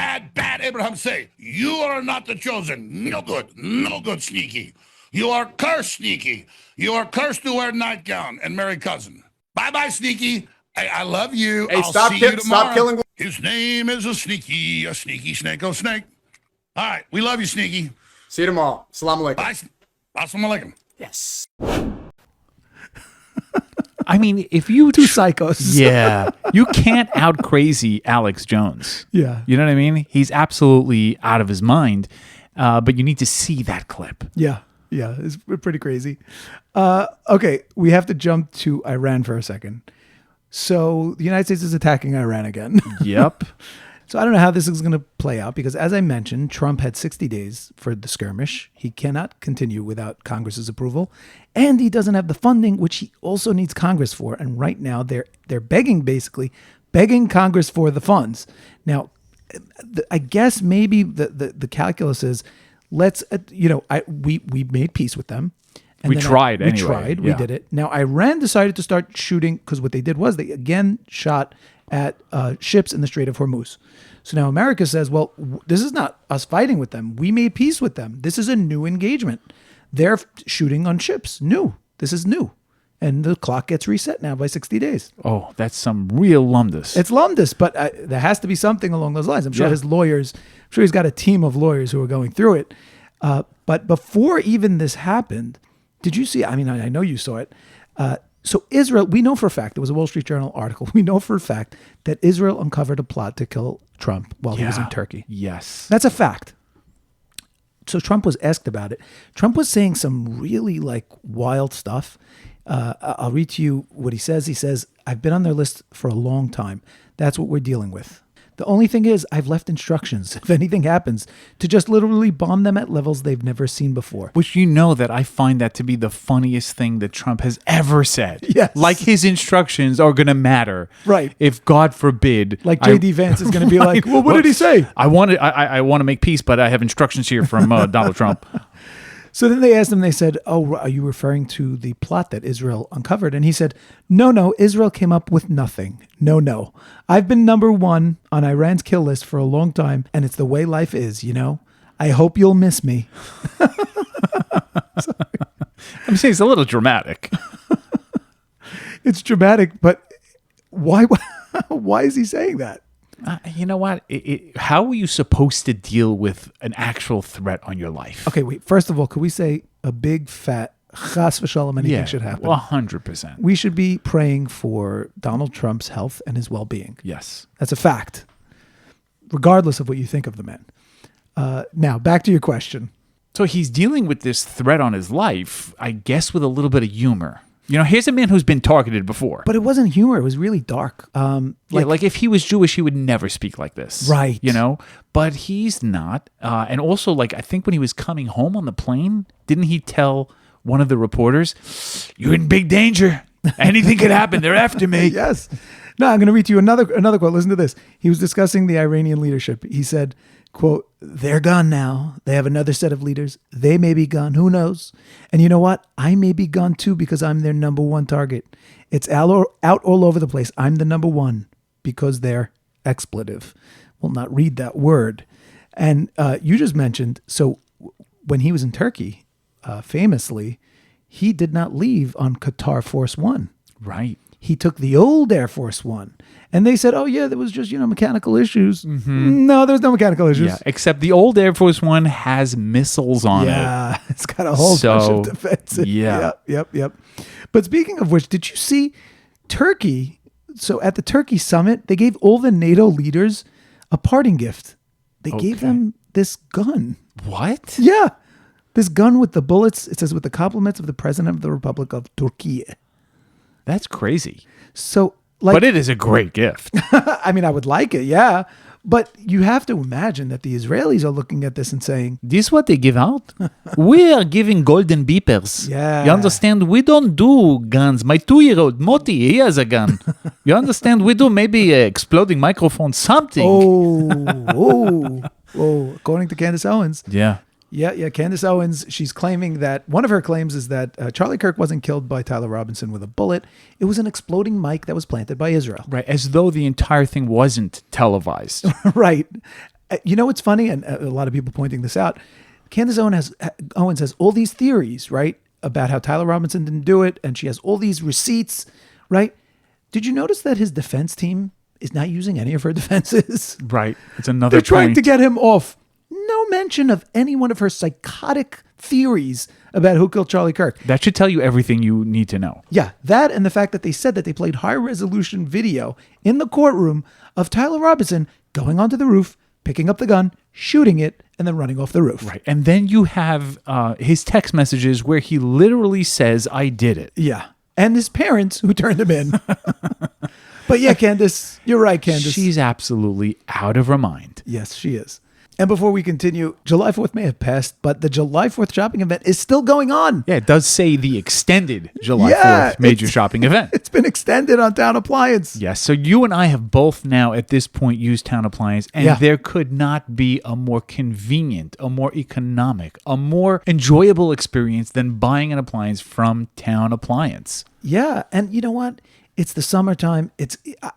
Abraham say. You are not the chosen. No good, sneaky. You are cursed, sneaky. You are cursed to wear nightgown and marry cousin. Bye, sneaky. I love you.
Hey,
I'll
stop
see you tomorrow.
stop killing.
His name is a sneaky snake, oh snake. All right, we love you, Sneaky.
See you tomorrow. Assalamu alaikum.
Bye. Assalamu alaikum.
Yes.
I mean, if you...
Two psychos.
Yeah. You can't out crazy Alex Jones.
Yeah.
You know what I mean? He's absolutely out of his mind. But you need to see that clip.
Yeah. It's pretty crazy. Okay, we have to jump to Iran for a second. So the United States is attacking Iran again.
Yep.
So I don't know how this is going to play out because, as I mentioned, Trump had 60 days for the skirmish. He cannot continue without Congress's approval, and he doesn't have the funding, which he also needs Congress for. And right now, they're begging Congress for the funds. Now, I guess maybe the calculus is, we made peace with them. And
we
then
tried
we
anyway.
tried.
Yeah.
We did it. Now, Iran decided to start shooting because what they did was they again shot at ships in the Strait of Hormuz. So now America says, well, this is not us fighting with them. We made peace with them. This is a new engagement. They're shooting on ships. New. This is new. And the clock gets reset now by 60 days.
Oh, that's some real lumdus.
It's lumdus, but there has to be something along those lines. I'm sure his lawyers, I'm sure he's got a team of lawyers who are going through it. But before even this happened, did you see? I mean, I know you saw it. So Israel, we know for a fact, it was a Wall Street Journal article. We know for a fact that Israel uncovered a plot to kill Trump while he was in Turkey.
Yes.
That's a fact. So Trump was asked about it. Trump was saying some really wild stuff. I'll read to you what he says. He says, I've been on their list for a long time. That's what we're dealing with. The only thing is I've left instructions, if anything happens, to just literally bomb them at levels they've never seen before.
Which you know that I find that to be the funniest thing that Trump has ever said.
Yes.
Like his instructions are going to matter.
Right.
If God forbid.
Like J.D. Vance is going to be like, well, what did he say?
I want to make peace, but I have instructions here from Donald Trump.
So then they asked him, they said, oh, are you referring to the plot that Israel uncovered? And he said, no, Israel came up with nothing. No. I've been number one on Iran's kill list for a long time, and it's the way life is, I hope you'll miss me.
I'm saying it's a little dramatic.
It's dramatic, but why? Why is he saying that?
You know what? How are you supposed to deal with an actual threat on your life?
Okay, wait. First of all, could we say a big fat chas v'shalom anything
Yeah,
should happen?
100%.
We should be praying for Donald Trump's health and his well-being.
Yes.
That's a fact, regardless of what you think of the man. Now, back to your question.
So he's dealing with this threat on his life, I guess, with a little bit of humor. You know, here's a man who's been targeted before.
But it wasn't humor. It was really dark.
Like if he was Jewish, he would never speak like this.
Right.
You know, but he's not. And also, like, I think when he was coming home on the plane, didn't he tell one of the reporters, "You're in big danger. Anything could happen. They're after me."
Yes. No, I'm going to read to you another quote. Listen to this. He was discussing the Iranian leadership. He said, quote, "They're gone now. They have another set of leaders. They may be gone. Who knows? And you know what? I may be gone too because I'm their number one target. It's out all over the place. I'm the number one because they're expletive." Will not read that word. And you just mentioned, so when he was in Turkey, famously, he did not leave on Qatar Force One.
Right.
He took the old Air Force One. And they said, oh, yeah, there was just, mechanical issues.
Mm-hmm.
No, there's no mechanical issues.
Yeah, except the old Air Force One has missiles on it.
Yeah, it's got a whole bunch of defense.
Yeah.
Yep. But speaking of which, did you see Turkey? So at the Turkey summit, they gave all the NATO leaders a parting gift. They gave them this gun.
What?
Yeah. This gun with the bullets. It says, with the compliments of the President of the Republic of Turkey.
That's crazy.
So, like,
but it is a great gift.
I mean, I would like it, yeah. But you have to imagine that the Israelis are looking at this and saying,
"This is what they give out? We are giving golden beepers.
Yeah.
You understand? We don't do guns. My 2-year-old, Moti, he has a gun. You understand? We do maybe exploding microphone, something."
According to Candace Owens.
Yeah.
Yeah. Candace Owens, she's claiming that one of her claims is that Charlie Kirk wasn't killed by Tyler Robinson with a bullet. It was an exploding mic that was planted by Israel.
Right. As though the entire thing wasn't televised.
Right. You know what's funny? And a lot of people pointing this out. Candace Owens has all these theories, right? About how Tyler Robinson didn't do it. And she has all these receipts, right? Did you notice that his defense team is not using any of her defenses?
Right. It's another
They're trying
point.
to get him off. No mention of any one of her psychotic theories about who killed Charlie Kirk.
That should tell you everything you need to know.
Yeah, that and the fact that they said that they played high-resolution video in the courtroom of Tyler Robinson going onto the roof, picking up the gun, shooting it, and then running off the roof.
Right. And then you have his text messages where he literally says, "I did it."
Yeah. And his parents who turned him in. But yeah, Candace, you're right, Candace.
She's absolutely out of her mind.
Yes, she is. And before we continue, July 4th may have passed, but the July 4th shopping event is still going on.
Yeah, it does say the extended July 4th major shopping event.
It's been extended on Town Appliance.
Yes, so you and I have both now at this point used Town Appliance, and there could not be a more convenient, a more economic, a more enjoyable experience than buying an appliance from Town Appliance.
Yeah, and you know what? It's the summertime.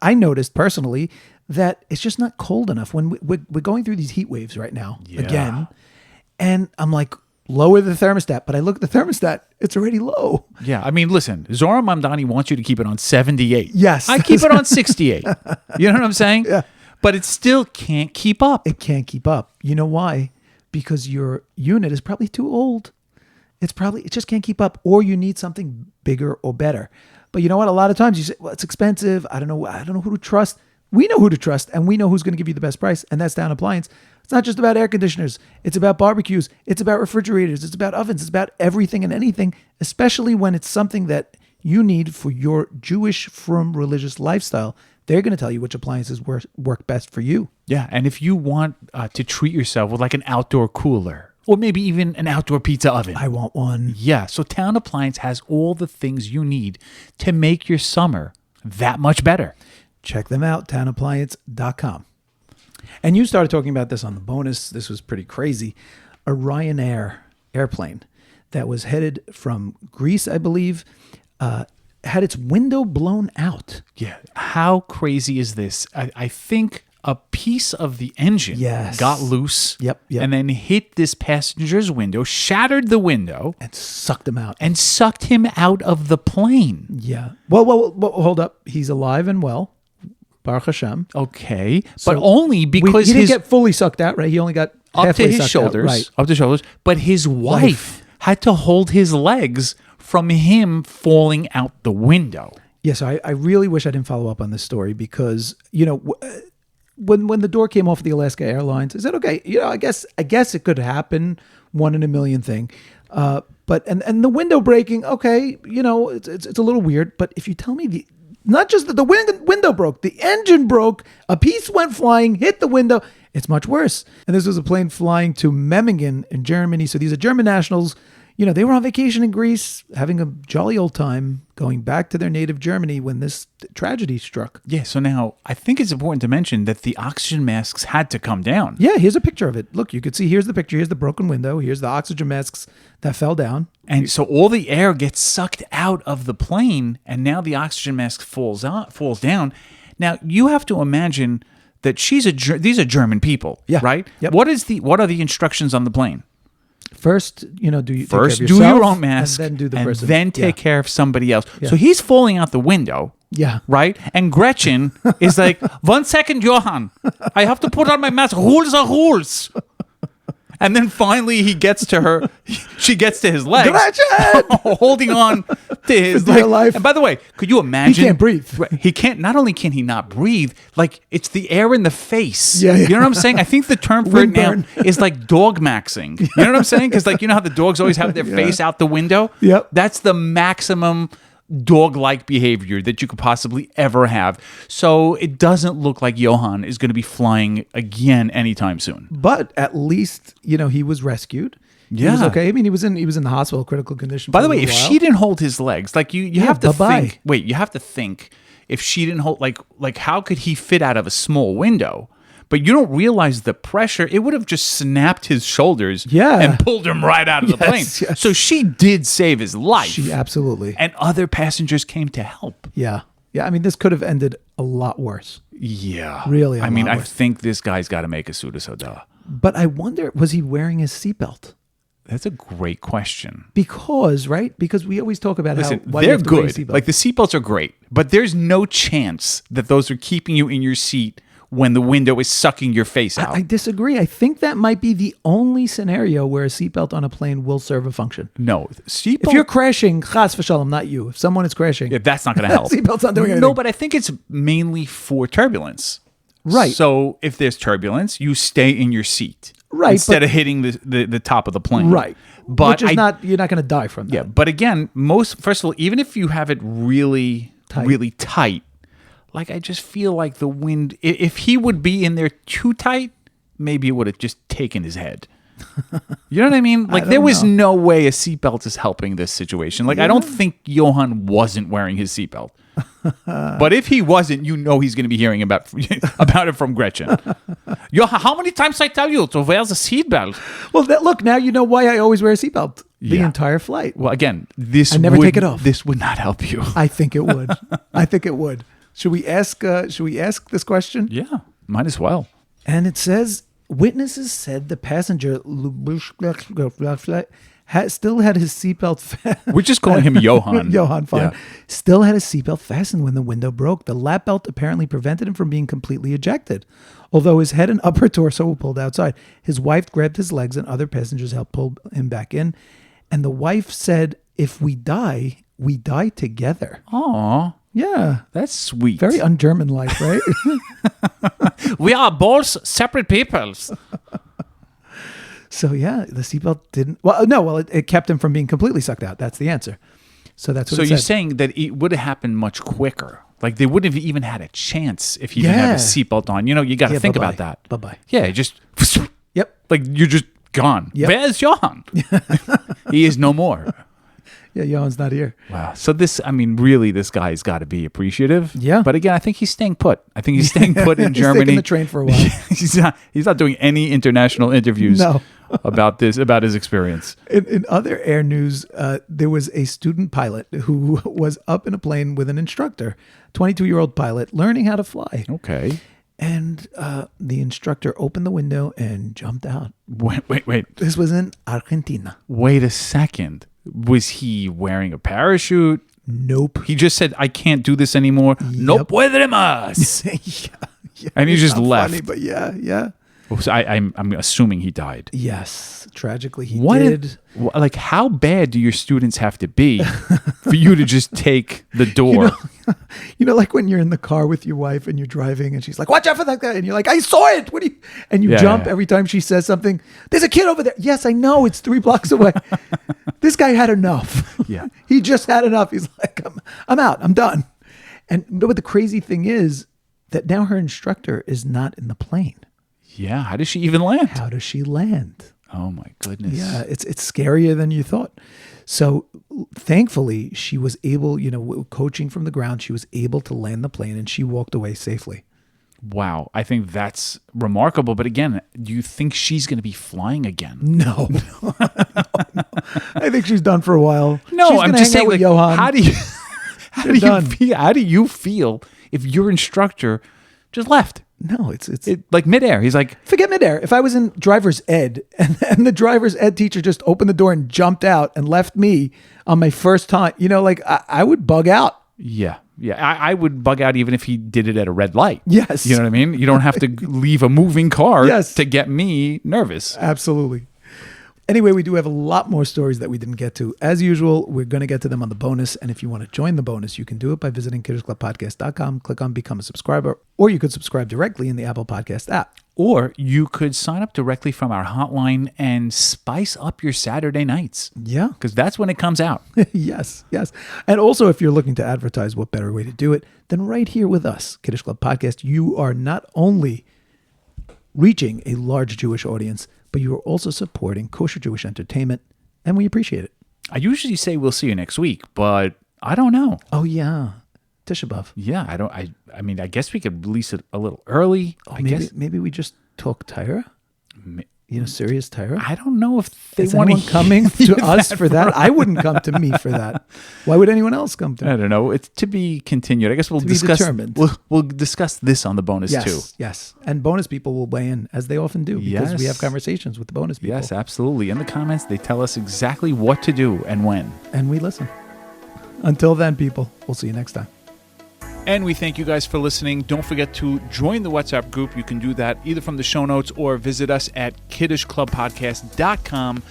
I noticed personally that it's just not cold enough when we're going through these heat waves right now again. And I'm like, lower the thermostat. But I look at the thermostat, it's already low.
Yeah, I mean, listen, Zora Mamdani wants you to keep it on 78.
Yes.
I keep it on 68. You know what I'm saying?
Yeah.
But it still can't keep up.
It can't keep up. You know why? Because your unit is probably too old. It just can't keep up, or you need something bigger or better. But you know what? A lot of times you say, well, it's expensive. I don't know who to trust. We know who to trust, and we know who's going to give you the best price, and that's Town Appliance. It's not just about air conditioners. It's about barbecues. It's about refrigerators. It's about ovens. It's about everything and anything, especially when it's something that you need for your Jewish from religious lifestyle. They're going to tell you which appliances work best for you.
Yeah, and if you want to treat yourself with like an outdoor cooler, or maybe even an outdoor pizza oven.
I want one.
Yeah, so Town Appliance has all the things you need to make your summer that much better.
Check them out, townappliance.com. And you started talking about this on the bonus. This was pretty crazy. A Ryanair airplane that was headed from Greece, I believe, had its window blown out.
Yeah, how crazy is this? I think a piece of the engine got loose.
Yep.
And then hit this passenger's window, shattered the window,
and sucked him out.
and sucked him out of the plane.
Yeah. Well, hold up. He's alive and well. Baruch Hashem.
Okay,
So
but only because
he didn't
his
get fully sucked out, right? He only got
up to
halfway
his
sucked
shoulders,
out. Right.
up to shoulders. But his wife had to hold his legs from him falling out the window.
Yeah, so I really wish I didn't follow up on this story because, you know, when the door came off of the Alaska Airlines, I said, okay, you know, I guess it could happen, 1 in a million thing. But the window breaking, okay, you know, it's a little weird. But if you tell me not just that the window broke, the engine broke, a piece went flying, hit the window, it's much worse. And this was a plane flying to Memmingen in Germany. So these are German nationals. You know, they were on vacation in Greece, having a jolly old time, going back to their native Germany when this tragedy struck.
Yeah, so now I think it's important to mention that the oxygen masks had to come down.
Yeah, here's a picture of it. Look, you could see, here's the picture. Here's the broken window. Here's the oxygen masks that fell down.
And so all the air gets sucked out of the plane, and now the oxygen mask falls down. Now, you have to imagine that these are German people, right?
Yep.
What are the instructions on the plane?
First, you know, take care of
do
yourself,
your own mask,
and then do the
and
person.
then take care of somebody else.
Yeah.
So he's falling out the window.
Yeah.
Right? And Gretchen is like, 1 second, Johann. I have to put on my mask. Rules are rules. And then finally he gets to her. She gets to his legs.
Gretchen!
Holding on to his
dear
leg.
life.
And by the way, could you imagine?
He can't breathe.
He can't. Not only can he not breathe, like it's the air in the face.
Yeah.
You know what I'm saying? I think the term for it now
Windburn.
is like dog maxing. You know what I'm saying? Because like, you know how the dogs always have their face out the window?
Yep.
That's the maximum dog-like behavior that you could possibly ever have. So it doesn't look like Johann is going to be flying again anytime soon.
But at least, you know, he was rescued. He was
Yeah.
okay. I mean, he was in the hospital, critical condition.
By
for
the
a
way,
little
if
while.
she didn't hold his legs, like you have to
bye-bye.
think. Wait, you have to think if she didn't hold, like how could he fit out of a small window? But you don't realize the pressure. It would have just snapped his shoulders and pulled him right out of the plane.
Yes.
So she did save his life.
She absolutely.
And other passengers came to help.
Yeah. Yeah. I mean, this could have ended a lot worse.
Yeah.
Really a
I mean,
lot
I
worse.
think this guy's got to make a Suda Soda.
But I wonder, was he wearing his seatbelt?
That's a great question.
Because we always talk about
Listen,
why you
they're
have to wear a
good.
seatbelt.
Like the seatbelts are great, but there's no chance that those are keeping you in your seat when the window is sucking your face out.
I disagree. I think that might be the only scenario where a seatbelt on a plane will serve a function.
No, seatbelt.
If you're crashing, chas v'shalom, not you. If someone is crashing,
Yeah, that's not going to help.
Seatbelt's not doing anything.
No, but I think it's mainly for turbulence.
Right.
So if there's turbulence, you stay in your seat.
Right,
Instead
but-
of hitting the top of the plane.
right.
But
Which is you're not going to die from that.
Yeah, but again, first of all, even if you have it really tight, like I just feel like the wind, if he would be in there too tight, maybe it would have just taken his head. You know what I mean? Like there was no way a seatbelt is helping this situation. Like I don't think Johann wasn't wearing his seatbelt. But if he wasn't, you know he's going to be hearing about it from Gretchen. Johann, how many times I tell you to wear the seatbelt?
Well, look, now you know why I always wear a seatbelt the
Yeah.
entire flight.
Well, again,
I never take it off.
This would not help you.
I think it would. I think it would. Should we ask this question?
Yeah, might as well.
And it says witnesses said the passenger still had his seatbelt.
We're just calling him Johann.
Johann, fine.
Yeah.
Still had his seatbelt fastened when the window broke. The lap belt apparently prevented him from being completely ejected. Although his head and upper torso were pulled outside, his wife grabbed his legs and other passengers helped pull him back in. And the wife said, "If we die together."
Aw,
Yeah.
that's sweet.
Very un-German like, right?
We are both separate peoples.
So yeah, the seatbelt didn't. Well, no. Well, it kept him from being completely sucked out. That's the answer. So that's what.
So
it
you're
said.
saying that it would have happened much quicker. Like they wouldn't have even had a chance if he didn't have his seatbelt on. You know, you got to
Yeah,
think
bye-bye.
about that.
Bye-bye.
Yeah, just
Yep.
like you're just gone.
Yep.
Where's Johann? He is no more.
Yeah, Johann's not here.
Wow. So really, this guy's got to be appreciative.
Yeah.
But again, I think he's staying put. I think he's staying put in
He's
Germany.
taking the train for a while.
He's not doing any international interviews.
No.
about his experience.
In other air news, there was a student pilot who was up in a plane with an instructor, 22-year-old pilot, learning how to fly.
Okay.
And the instructor opened the window and jumped out.
Wait.
This was in Argentina.
Wait a second. Was he wearing a parachute?
Nope.
He just said, I can't do this anymore. No puede más.
Yeah,
And he
it's
just
not
left.
Funny, but yeah.
So I'm assuming he died.
Yes, tragically he did.
Like, how bad do your students have to be for you to just take the door?
You know, like when you're in the car with your wife and you're driving and she's like, watch out for that guy. And you're like, I saw it. What do you? And you jump every time she says something. There's a kid over there. Yes, I know. It's 3 blocks away. This guy had enough.
Yeah.
He just had enough. He's like, I'm out. I'm done. But the crazy thing is that now her instructor is not in the plane.
Yeah. How does she even land?
How does she land?
Oh, my goodness.
Yeah, it's scarier than you thought. So thankfully, she was able, coaching from the ground, she was able to land the plane and she walked away safely.
Wow. I think that's remarkable. But again, do you think she's going to be flying again?
No. I think she's done for a while.
No,
she's
I'm
gonna
just
hang out
saying,
with
like,
Johan.
how do you feel if your instructor just left?
No, it's
like midair. He's like,
forget midair. If I was in driver's ed and the driver's ed teacher just opened the door and jumped out and left me on my first time, I would bug out.
Yeah. I would bug out even if he did it at a red light.
Yes.
You know what I mean? You don't have to leave a moving car
Yes.
to get me nervous.
Absolutely. Anyway, we do have a lot more stories that we didn't get to. As usual, we're going to get to them on the bonus. And if you want to join the bonus, you can do it by visiting kiddishclubpodcast.com, click on Become a Subscriber, or you could subscribe directly in the Apple Podcast app.
Or you could sign up directly from our hotline and spice up your Saturday nights.
Yeah.
Because that's when it comes out.
Yes. And also, if you're looking to advertise, what better way to do it than right here with us, Kiddish Club Podcast. You are not only reaching a large Jewish audience, but you are also supporting kosher Jewish entertainment, and we appreciate it.
I usually say we'll see you next week, but I don't know.
Oh, yeah. Tisha B'Av.
Yeah, I mean, I guess we could release it a little early.
Maybe we just talk Torah? Serious Torah?
I don't know if they
Is
want
anyone coming to us for that? I wouldn't come to me for that. Why would anyone else come to me?
I don't know. It's to be continued. I guess we'll
To be
discuss.
determined.
We'll discuss this on the bonus too.
Yes. And bonus people will weigh in, as they often do, because we
Yes.
have conversations with the bonus people.
Yes, absolutely. In the comments, they tell us exactly what to do and when.
And we listen. Until then, people, we'll see you next time.
And we thank you guys for listening. Don't forget to join the WhatsApp group. You can do that either from the show notes or visit us at kiddishclubpodcast.com.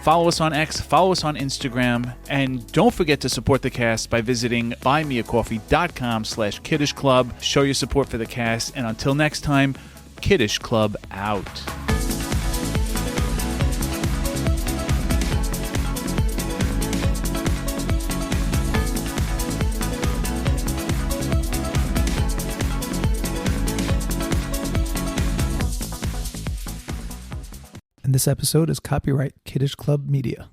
Follow us on X, follow us on Instagram, and don't forget to support the cast by visiting buymeacoffee.com/kiddishclub. Show your support for the cast, and until next time, Kiddish Club out.
And this episode is copyright Kiddish Club Media.